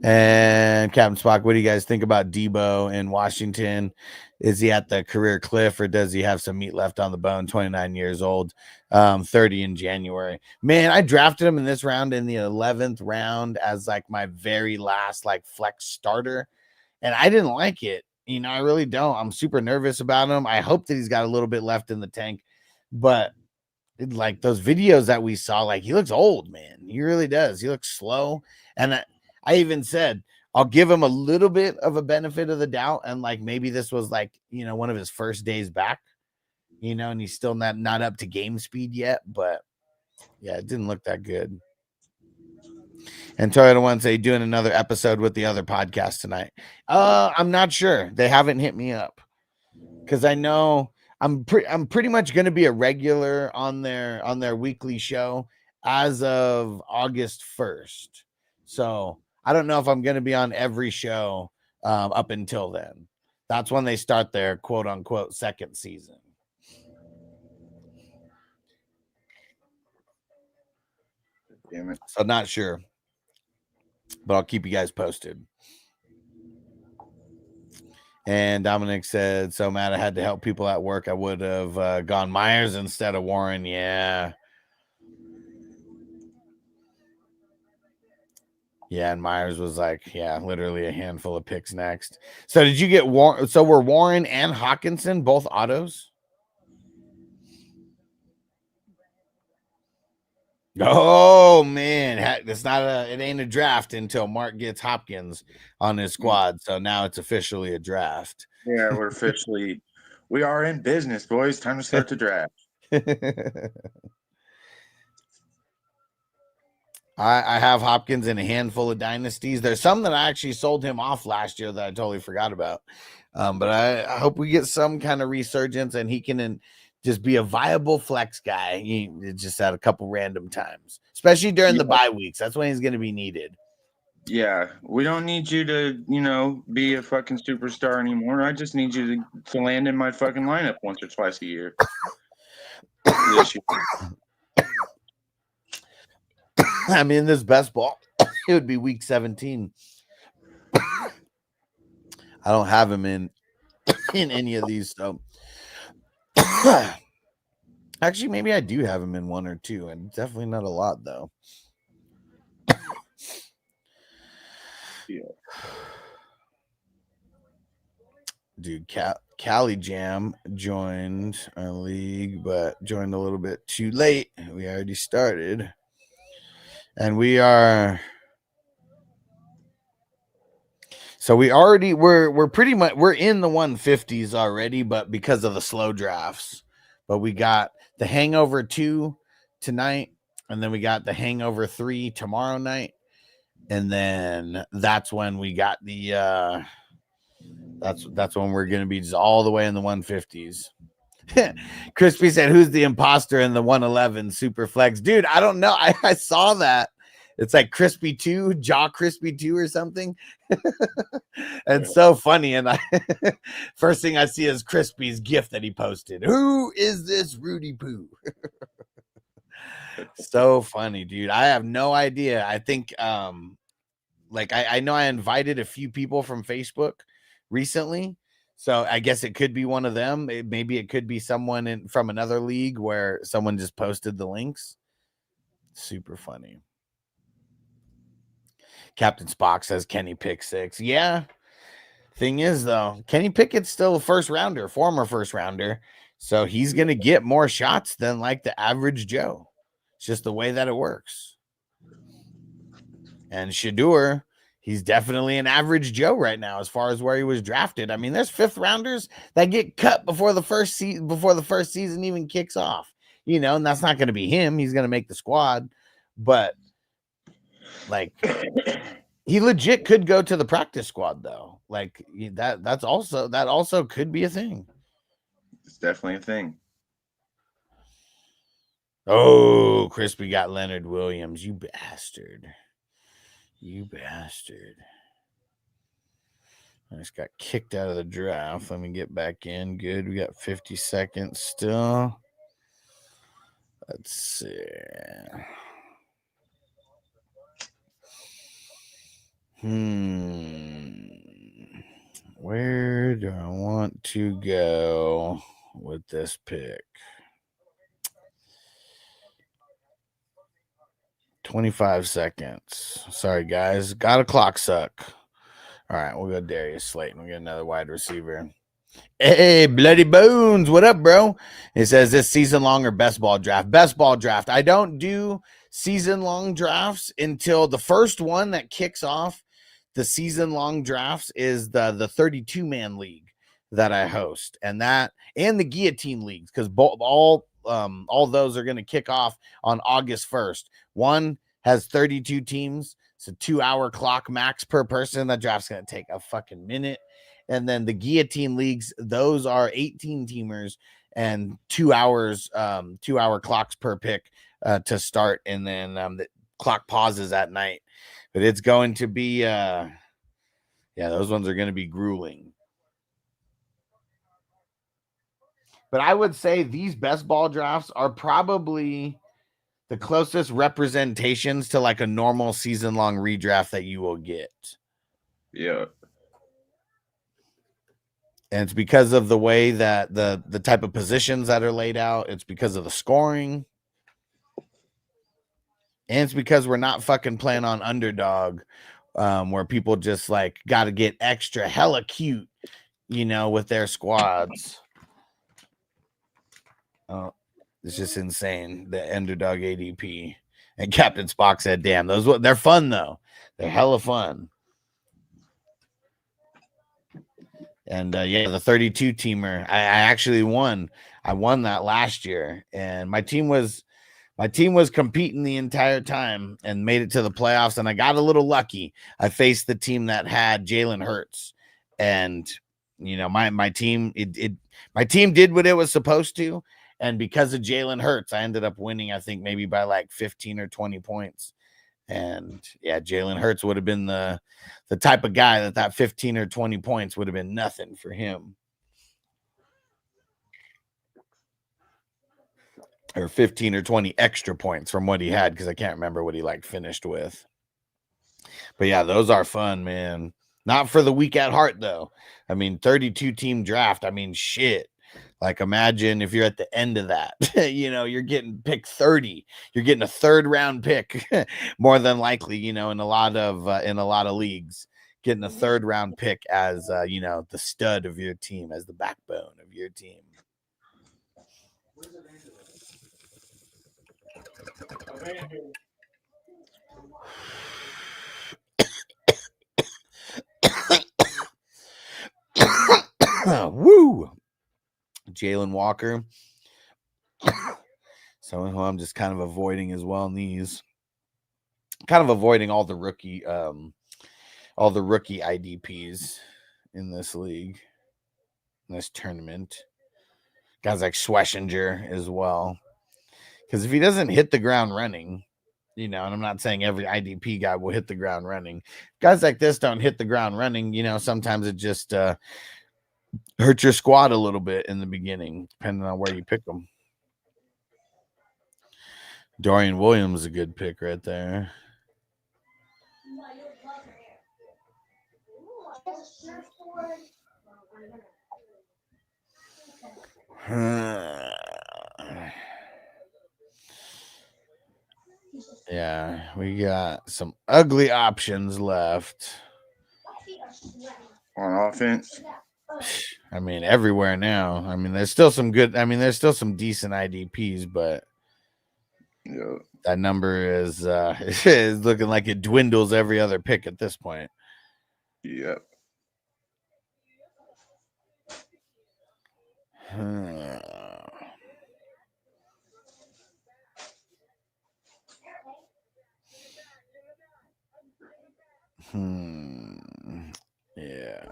B: And Captain Spock, what do you guys think about Debo in Washington? Is he at the career cliff or does he have some meat left on the bone? 29 years old, 30 in January. Man, I drafted him in this round in the 11th round as like my very last like flex starter. And I didn't like it. You know, I really don't. I'm super nervous about him. I hope that he's got a little bit left in the tank, but like those videos that we saw, like he looks old, man. He really does. He looks slow. And I even said, I'll give him a little bit of a benefit of the doubt. And like, maybe this was like, you know, one of his first days back, you know, and he's still not up to game speed yet, but yeah, it didn't look that good. And Toyota One say doing another episode with the other podcast tonight. I'm not sure. They haven't hit me up because I know I'm pretty much going to be a regular on their weekly show as of August 1st. So I don't know if I'm going to be on every show up until then. That's when they start their quote unquote second season.
F: Damn it.
B: So not sure, but I'll keep you guys posted. And Dominic said, so mad I had to help people at work. I would have gone Myers instead of Warren. Yeah. Yeah, and Myers was like, yeah, literally a handful of picks next. So did you get Warren? So were Warren and Hawkinson both autos? Oh man, it ain't a draft until Mark gets Hopkins on his squad. So now it's officially a draft.
F: Yeah, we are in business, boys. Time to start the draft.
B: I have Hopkins in a handful of dynasties. There's some that I actually sold him off last year that I totally forgot about. But I hope we get some kind of resurgence and he can just be a viable flex guy. He just at a couple random times, especially during the bye weeks. That's when he's going to be needed.
F: Yeah, we don't need you to, be a fucking superstar anymore. I just need you to land in my fucking lineup once or twice a year. This year.
B: I mean, this best ball, it would be week 17. I don't have him in any of these. So actually, maybe I do have him in one or two, and definitely not a lot though.
F: Yeah.
B: Dude, Cali Jam joined our league, but joined a little bit too late. We already started. And we're pretty much we're in the 150s already, but because of the slow drafts. But we got the Hangover 2 tonight, and then we got the Hangover 3 tomorrow night. And then that's when we got the that's when we're gonna be just all the way in the 150s. Crispy said, who's the imposter in the 111 super flex? Dude, I don't know. I saw that. It's like Crispy 2, Jaw Crispy 2 or something. It's so funny. And first thing I see is Crispy's gift that he posted. Who is this Rudy Poo? So funny, dude. I have no idea. I think I know I invited a few people from Facebook recently. So I guess it could be one of them. Maybe it could be someone from another league where someone just posted the links. Super funny. Captain Spock says Kenny Pickett 6. Yeah. Thing is, though, Kenny Pickett's still a former first rounder. So he's going to get more shots than like the average Joe. It's just the way that it works. And Shador, he's definitely an average Joe right now as far as where he was drafted. I mean, there's fifth rounders that get cut before the first season even kicks off, and that's not going to be him. He's going to make the squad, but like he legit could go to the practice squad though. Like that also could be a thing.
F: It's definitely a thing.
B: Oh, Crispy got Leonard Williams. You bastard. I just got kicked out of the draft. Let me get back in. Good. We got 50 seconds still. Let's see. Where do I want to go with this pick? 25 seconds. Sorry, guys. Got a clock suck. All right, we'll go Darius Slayton. We'll get another wide receiver. Hey, Bloody Bones. What up, bro? It says this season-long or best ball draft? Best ball draft. I don't do season-long drafts until the first one that kicks off the season-long drafts is the 32-man league that I host. And the guillotine leagues, because all those are going to kick off on August 1st. One has 32 teams. It's a 2-hour clock max per person. That draft's going to take a fucking minute. And then the guillotine leagues, those are 18 teamers and 2 hours, 2-hour clocks per pick. to start, and then the clock pauses at night. But it's going to be yeah, those ones are going to be grueling. But I would say these best ball drafts are probably the closest representations to like a normal season-long redraft that you will get.
F: Yeah.
B: And it's because of the way that the type of positions that are laid out. It's because of the scoring. And it's because we're not fucking playing on Underdog, where people just like got to get extra hella cute, with their squads. Oh, it's just insane. The Underdog ADP. And Captain Spock said, damn, they're fun though. They're hella fun. And yeah, the 32 teamer, I actually won. I won that last year, and my team was competing the entire time and made it to the playoffs. And I got a little lucky. I faced the team that had Jalen Hurts, and my team did what it was supposed to. And because of Jalen Hurts, I ended up winning. I think maybe by like 15 or 20 points. And yeah, Jalen Hurts would have been the type of guy that 15 or 20 points would have been nothing for him. Or 15 or 20 extra points from what he had, because I can't remember what he finished with. But yeah, those are fun, man. Not for the weak at heart, though. I mean, 32 team draft. I mean, shit. Like, imagine if you're at the end of that, you're getting pick 30. You're getting a third round pick, more than likely, in a lot of leagues, getting a third round pick as, the stud of your team, as the backbone of your team. Woo! Jalen Walker. Someone who I'm just kind of avoiding as well in these. Kind of avoiding all the rookie IDPs in this league, in this tournament. Guys like Schwessinger as well. Because if he doesn't hit the ground running, and I'm not saying every IDP guy will hit the ground running. Guys like this don't hit the ground running. Sometimes it just hurt your squad a little bit in the beginning, depending on where you pick them. Dorian Williams is a good pick right there. Yeah, we got some ugly options left.
F: On offense?
B: I mean, everywhere now. I mean, there's still some good. I mean, there's still some decent IDPs, but
F: yeah,
B: that number is is looking like it dwindles every other pick at this point.
F: Yep.
B: Yeah.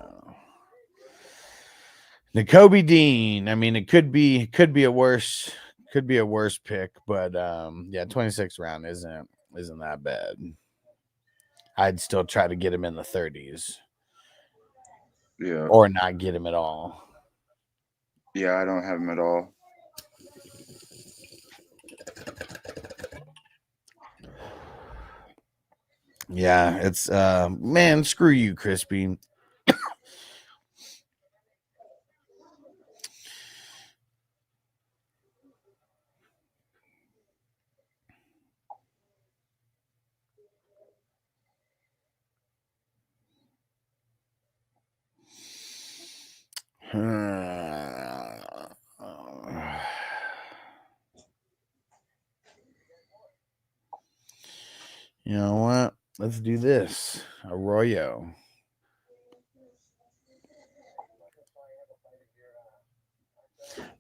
B: Nakobe Dean. I mean, it could be a worse pick, but yeah, 26th round isn't that bad. I'd still try to get him in the 30s.
F: Yeah.
B: Or not get him at all.
F: Yeah, I don't have him at all.
B: Yeah, it's man, screw you, Crispy. You know what? Let's do this. Arroyo.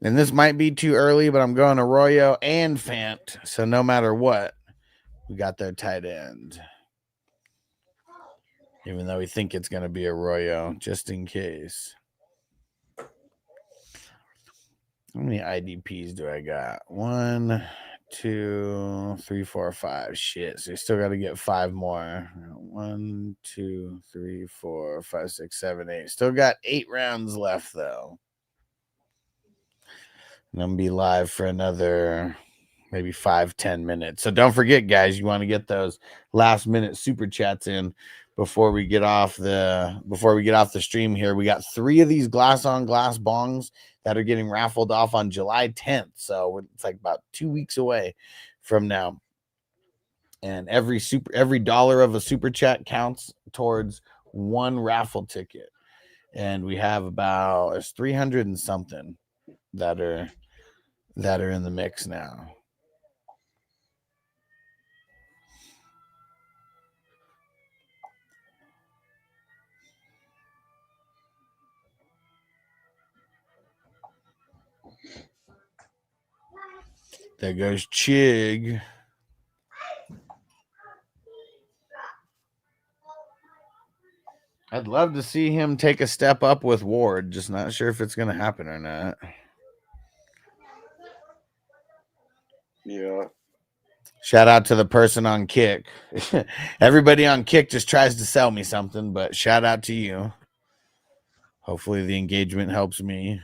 B: And this might be too early, but I'm going Arroyo and Fant. So no matter what, we got their tight end. Even though we think it's going to be Arroyo, just in case. How many IDPs do I got? 1, 2, 3, 4, 5. Shit. So you still got to get 5 more. 1, 2, 3, 4, 5, 6, 7, 8. Still got 8 rounds left, though. And I'm going to be live for another maybe 5-10 minutes. So don't forget, guys, you want to get those last minute super chats in before we get off the stream here. We got 3 of these glass on glass bongs that are getting raffled off on July 10th. So it's like about 2 weeks away from now. And every dollar of a super chat counts towards 1 raffle ticket. And we have about 300 and something that are in the mix now. There goes Chig. I'd love to see him take a step up with Ward. Just not sure if it's going to happen or not.
F: Yeah.
B: Shout out to the person on Kick. Everybody on Kick just tries to sell me something, but shout out to you. Hopefully the engagement helps me.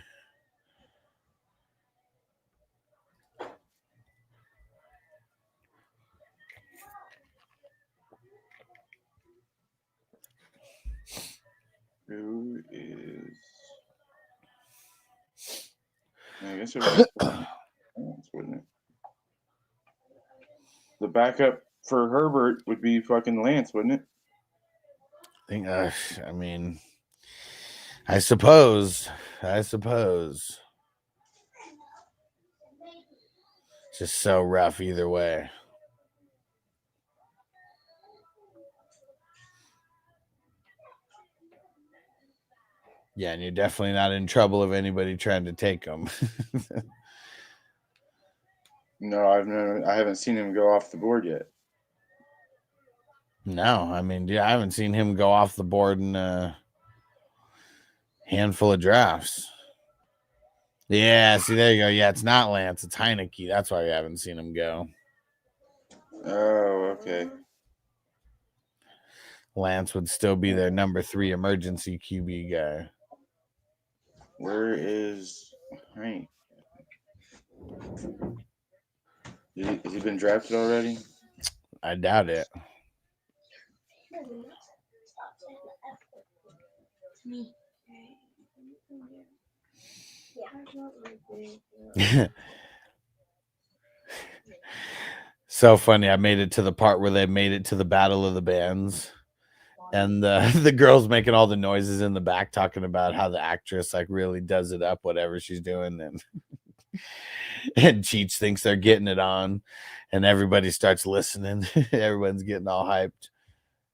F: Who is? I guess it was Lance, wouldn't it? The backup for Herbert would be fucking Lance, wouldn't it?
B: I mean, I suppose. It's just so rough either way. Yeah, and you're definitely not in trouble of anybody trying to take him.
F: No, I haven't seen him go off the board yet.
B: No, I mean, I haven't seen him go off the board in a handful of drafts. Yeah, see, there you go. Yeah, it's not Lance, it's Heineke. That's why we haven't seen him go.
F: Oh, okay.
B: Lance would still be their number 3 emergency QB guy.
F: Where is Hank? Has he been drafted already?
B: I doubt it. So funny. I made it to the part where they made it to the Battle of the Bands. And the girl's making all the noises in the back talking about how the actress like really does it up, whatever she's doing. And Cheech thinks they're getting it on. And everybody starts listening. Everyone's getting all hyped.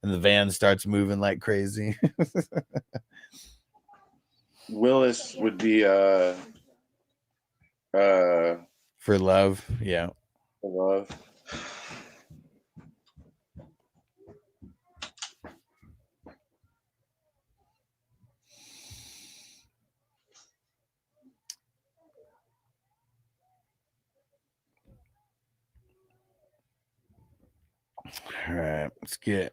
B: And the van starts moving like crazy.
F: Willis would be
B: For Love. Yeah.
F: For Love.
B: All right, let's get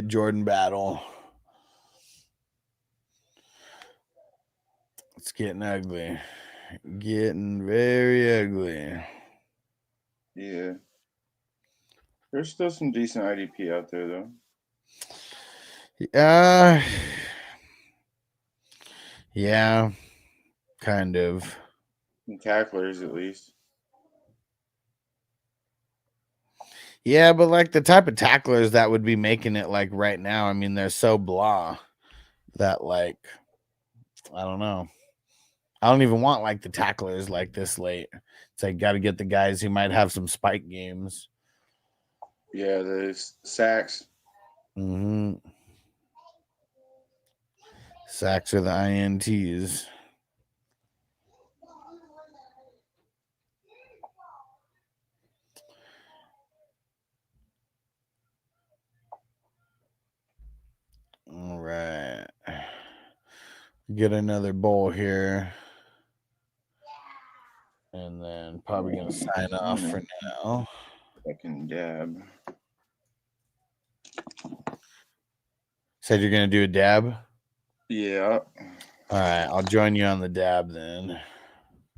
B: Jordan Battle. It's getting ugly. Getting very ugly.
F: Yeah. There's still some decent IDP out there though.
B: Yeah, kind of.
F: And tacklers at least.
B: Yeah, but like the type of tacklers that would be making it like right now, I mean, they're so blah that like, I don't know. I don't even want like the tacklers like this late. It's like got to get the guys who might have some spike games.
F: Yeah, the sacks.
B: Mm-hmm. Sacks are the INTs. All right. Get another bowl here. and then probably gonna sign off for now.
F: Fucking dab.
B: Said you're gonna do a dab.
F: Yeah.
B: All right, I'll join you on the dab then.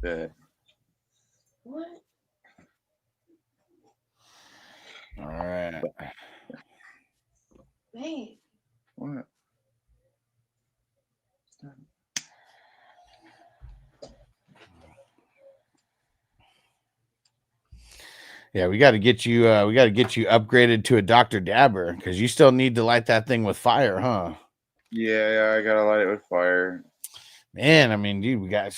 F: Bet.
E: What?
B: All right.
E: Babe.
F: What?
B: Yeah, we got to get you. We got to get you upgraded to a Dr. Dabber because you still need to light that thing with fire, huh?
F: Yeah, I gotta light it with fire.
B: Man, I mean, dude, we got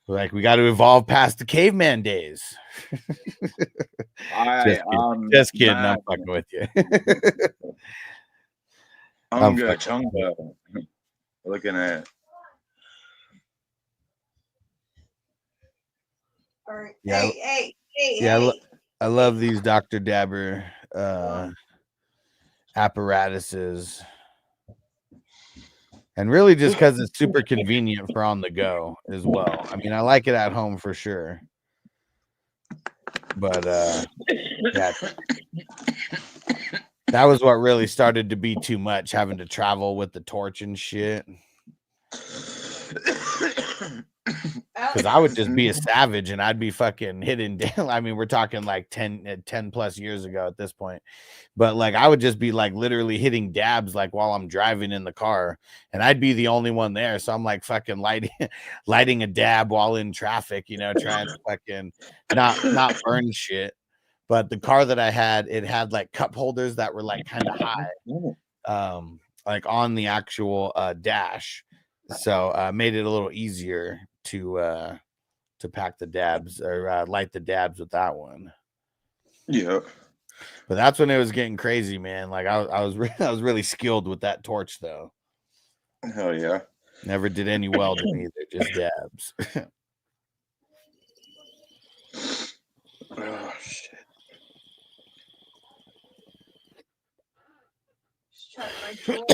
B: to evolve past the caveman days. Just kidding. I'm fucking with you.
F: Unga chunga. Looking at.
E: All right.
B: Yeah,
E: Hey.
B: I love these Dr. Dabber apparatuses. And really just because it's super convenient for on the go as well. I mean, I like it at home for sure. But yeah, that was what really started to be too much, having to travel with the torch and shit. Because I would just be a savage and I'd be fucking hitting down. I mean, we're talking like 10 plus years ago at this point. But like I would just be like literally hitting dabs like while I'm driving in the car, and I'd be the only one there. So I'm like fucking lighting a dab while in traffic, you know, trying to fucking not burn shit. But the car that I had, it had like cup holders that were like kind of high, like on the actual dash. So made it a little easier to pack the dabs or light the dabs with that one.
F: Yeah.
B: But that's when it was getting crazy, man. Like I was really skilled with that torch though.
F: Hell yeah.
B: Never did any welding either, just dabs.
F: Oh shit.
E: Shut my door.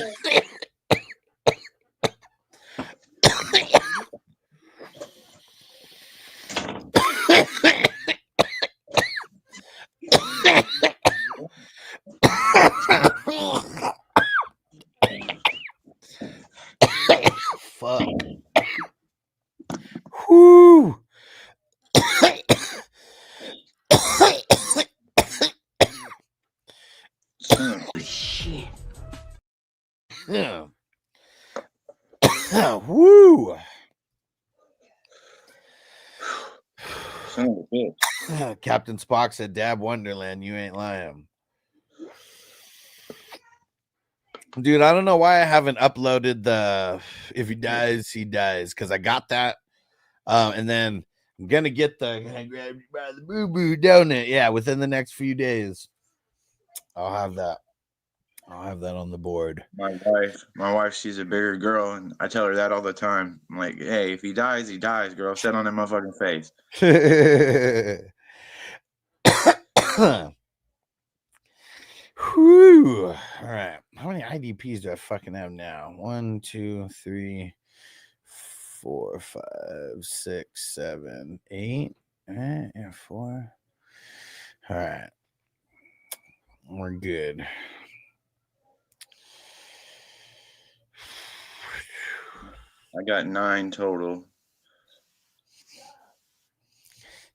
B: Fuck. Whoo.
A: Shit.
B: Yeah. Woo.
F: Son of a bitch.
B: Captain Spock said, "Dab Wonderland, you ain't lying." Dude, I don't know why I haven't uploaded the "If he dies, he dies" because I got that, and then I'm gonna get the "Can I grab you by the boo boo donut?" Yeah, within the next few days, I'll have that. I'll have that on the board.
F: My wife, she's a bigger girl, and I tell her that all the time. I'm like, hey, if he dies, girl. Sit on that motherfucking face.
B: Whew. All right. How many IDPs do I fucking have now? 1, 2, 3, 4, 5, 6, 7, 8. Yeah, 4. All right. We're good.
F: I got 9 total.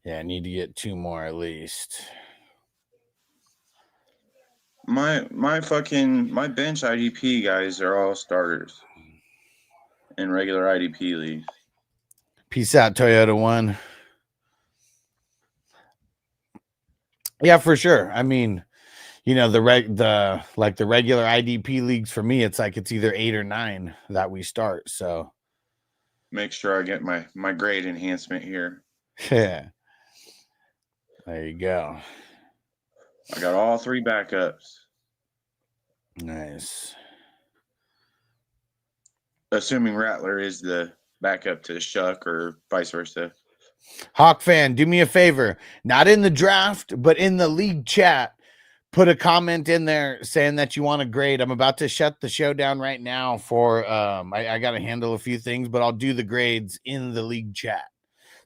B: Yeah, I need to get 2 more at least.
F: My bench IDP guys are all starters in regular IDP leagues.
B: Peace out, Toyota One. Yeah, for sure. I mean, you know, the regular IDP leagues for me, it's like it's either 8 or 9 that we start. So
F: make sure I get my grade enhancement here.
B: Yeah. There you go.
F: I got all 3 backups.
B: Nice.
F: Assuming Rattler is the backup to Shuck or vice versa.
B: Hawk fan, do me a favor. Not in the draft, but in the league chat. Put a comment in there saying that you want a grade. I'm about to shut the show down right now for I got to handle a few things, but I'll do the grades in the league chat.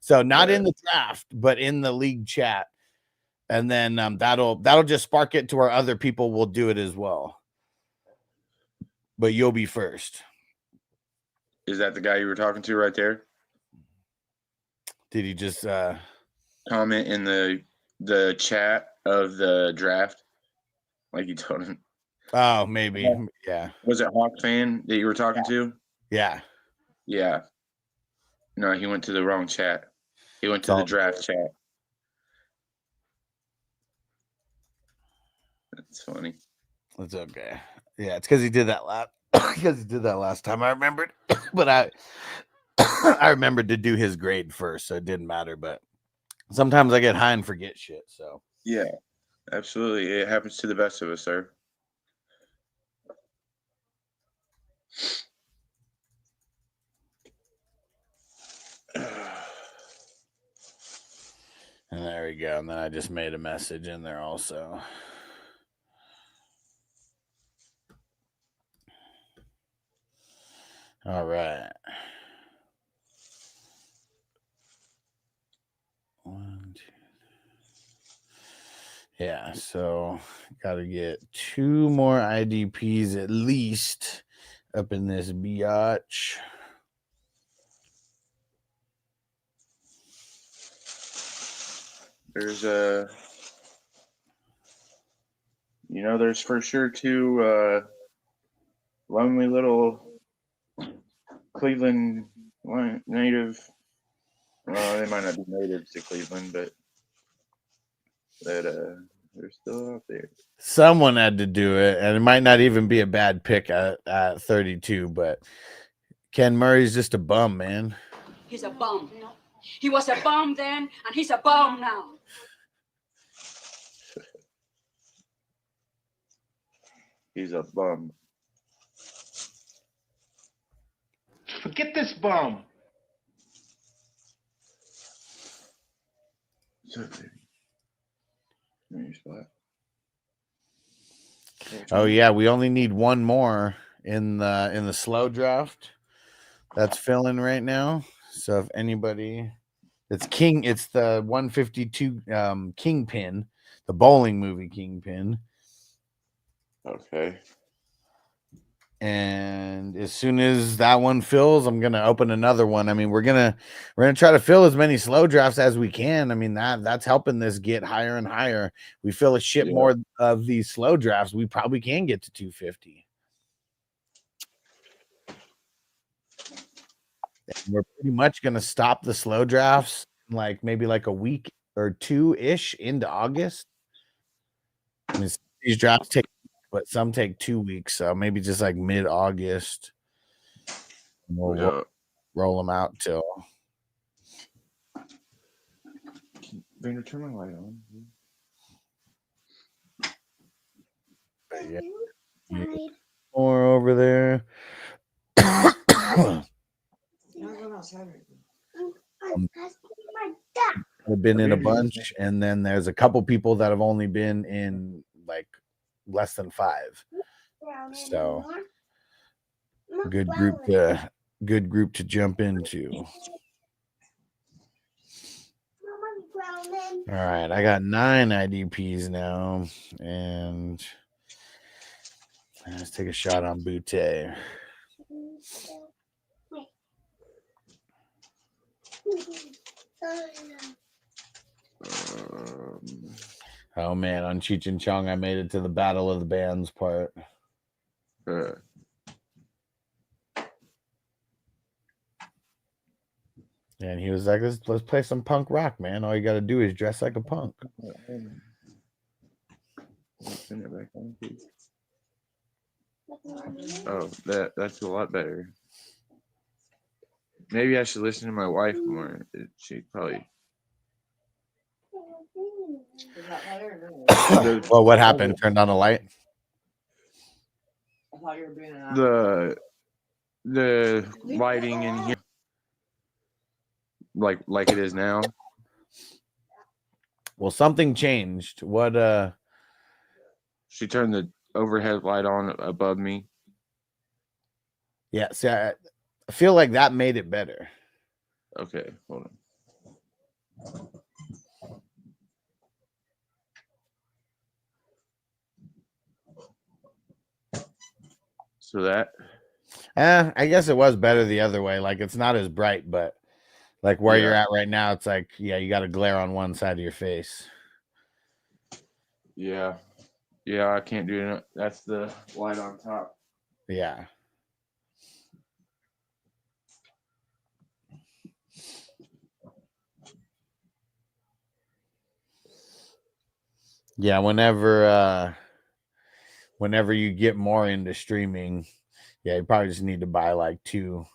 B: So not in the draft, but in the league chat. And then that'll just spark it to where other people will do it as well. But you'll be first.
F: Is that the guy you were talking to right there?
B: Did he just
F: comment in the chat of the draft? Like you told him.
B: Oh, maybe. Yeah.
F: Was it Hawk Fan that you were talking to?
B: Yeah.
F: Yeah. No, he went to the wrong chat. He went to the draft chat. That's funny.
B: It's okay. Yeah, it's because he did that last time. I remembered, but I remembered to do his grade first, so it didn't matter. But sometimes I get high and forget shit. So
F: yeah, absolutely, it happens to the best of us, sir.
B: And there we go. And then I just made a message in there also. All right. 1, 2. Yeah, so got to get 2 more IDPs at least up in this biatch.
F: There's there's for sure 2 lonely little Cleveland native. They might not be natives to Cleveland, but they're still out there.
B: Someone had to do it, and it might not even be a bad pick at 32, but Ken Murray's just a bum, man.
H: He's a bum. He was a bum then, and he's a bum now.
F: He's a bum.
I: Forget this bum.
B: Oh yeah, we only need 1 more in the slow draft. That's filling right now. So if anybody, it's the 152 Kingpin, the bowling movie Kingpin.
F: Okay.
B: And as soon as that one fills, I'm gonna open another one. I mean, we're gonna try to fill as many slow drafts as we can. I mean, that's helping this get higher and higher. We fill a shit more of these slow drafts, we probably can get to 250. And we're pretty much gonna stop the slow drafts like maybe like a week or 2-ish into August. I mean, these drafts take, but some take 2 weeks, so maybe just like mid-August. We'll roll them out till.
F: Vander, turn my light on.
B: Yeah. More over there. I've been in a bunch, and then there's a couple people that have only been in like less than 5. So good group to jump into. All right, I got 9 IDPs now, and let's take a shot on Butte. Oh man, on Cheech and Chong, I made it to the Battle of the Bands part. And he was like, let's play some punk rock, man. All you got to do is dress like a punk.
F: Oh, that's a lot better. Maybe I should listen to my wife more. She probably.
B: Well, what happened? Turned on a light?
G: I thought you were being an
F: The lighting in here, like it is now.
B: Well, something changed. What?
F: She turned the overhead light on above me.
B: Yeah. See, I feel like that made it better.
F: Okay, hold on. So that.
B: I guess it was better the other way. Like it's not as bright, but like where you're at right now, it's like, yeah, you got a glare on one side of your face.
F: Yeah. Yeah, I can't do it. That's the light on top.
B: Yeah. Yeah, whenever you get more into streaming, yeah, you probably just need to buy like two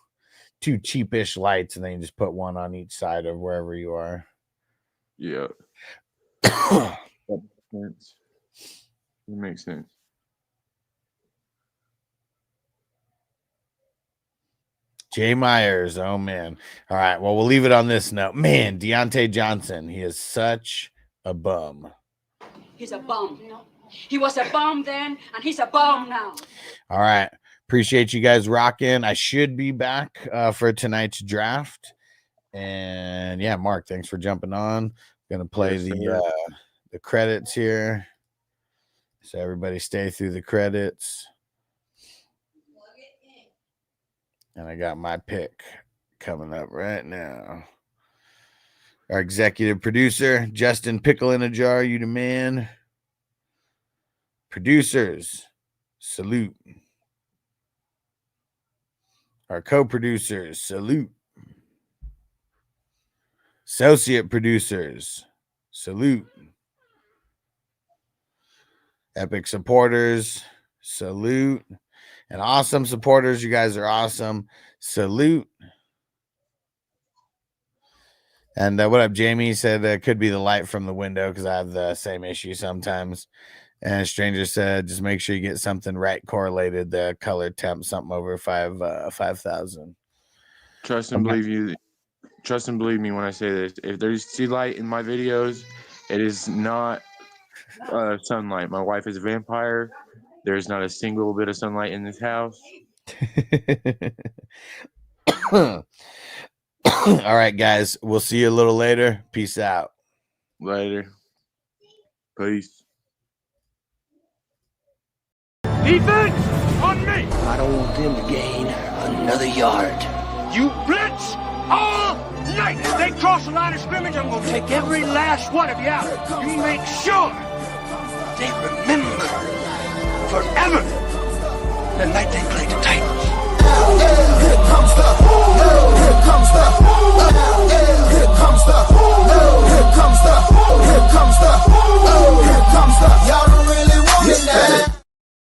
B: cheapish lights, and then you just put one on each side of wherever you are.
F: Yeah. That makes sense.
B: Jay Myers, oh man. All right, well, we'll leave it on this note. Man, Deontay Johnson, he is such a bum.
H: He's a bum. He was a bum then, and he's a bum now.
B: All right. Appreciate you guys rocking. I should be back for tonight's draft. And yeah, Mark, thanks for jumping on. Gonna play the credits here. So everybody stay through the credits. And I got my pick coming up right now. Our executive producer, Justin Pickle in a Jar, you the man. Producers, salute. Our co-producers, salute. Associate producers, salute. Epic supporters, salute. And awesome supporters, you guys are awesome. Salute. And what up, Jamie? Said it could be the light from the window because I have the same issue sometimes. And Stranger said, just make sure you get something right correlated. The color temp, something over 5,000.
F: Trust and believe you. Trust and believe me when I say this. If there's sea light in my videos, it is not sunlight. My wife is a vampire. There's not a single bit of sunlight in this house.
B: All right, guys. We'll see you a little later. Peace out.
F: Later. Peace.
D: Defense on me.
A: I don't want them to gain another yard.
D: You blitz all night. If they cross the line of scrimmage, I'm going to take every last one of you out. You make sure they remember forever the night they played the Titans.
C: Here comes the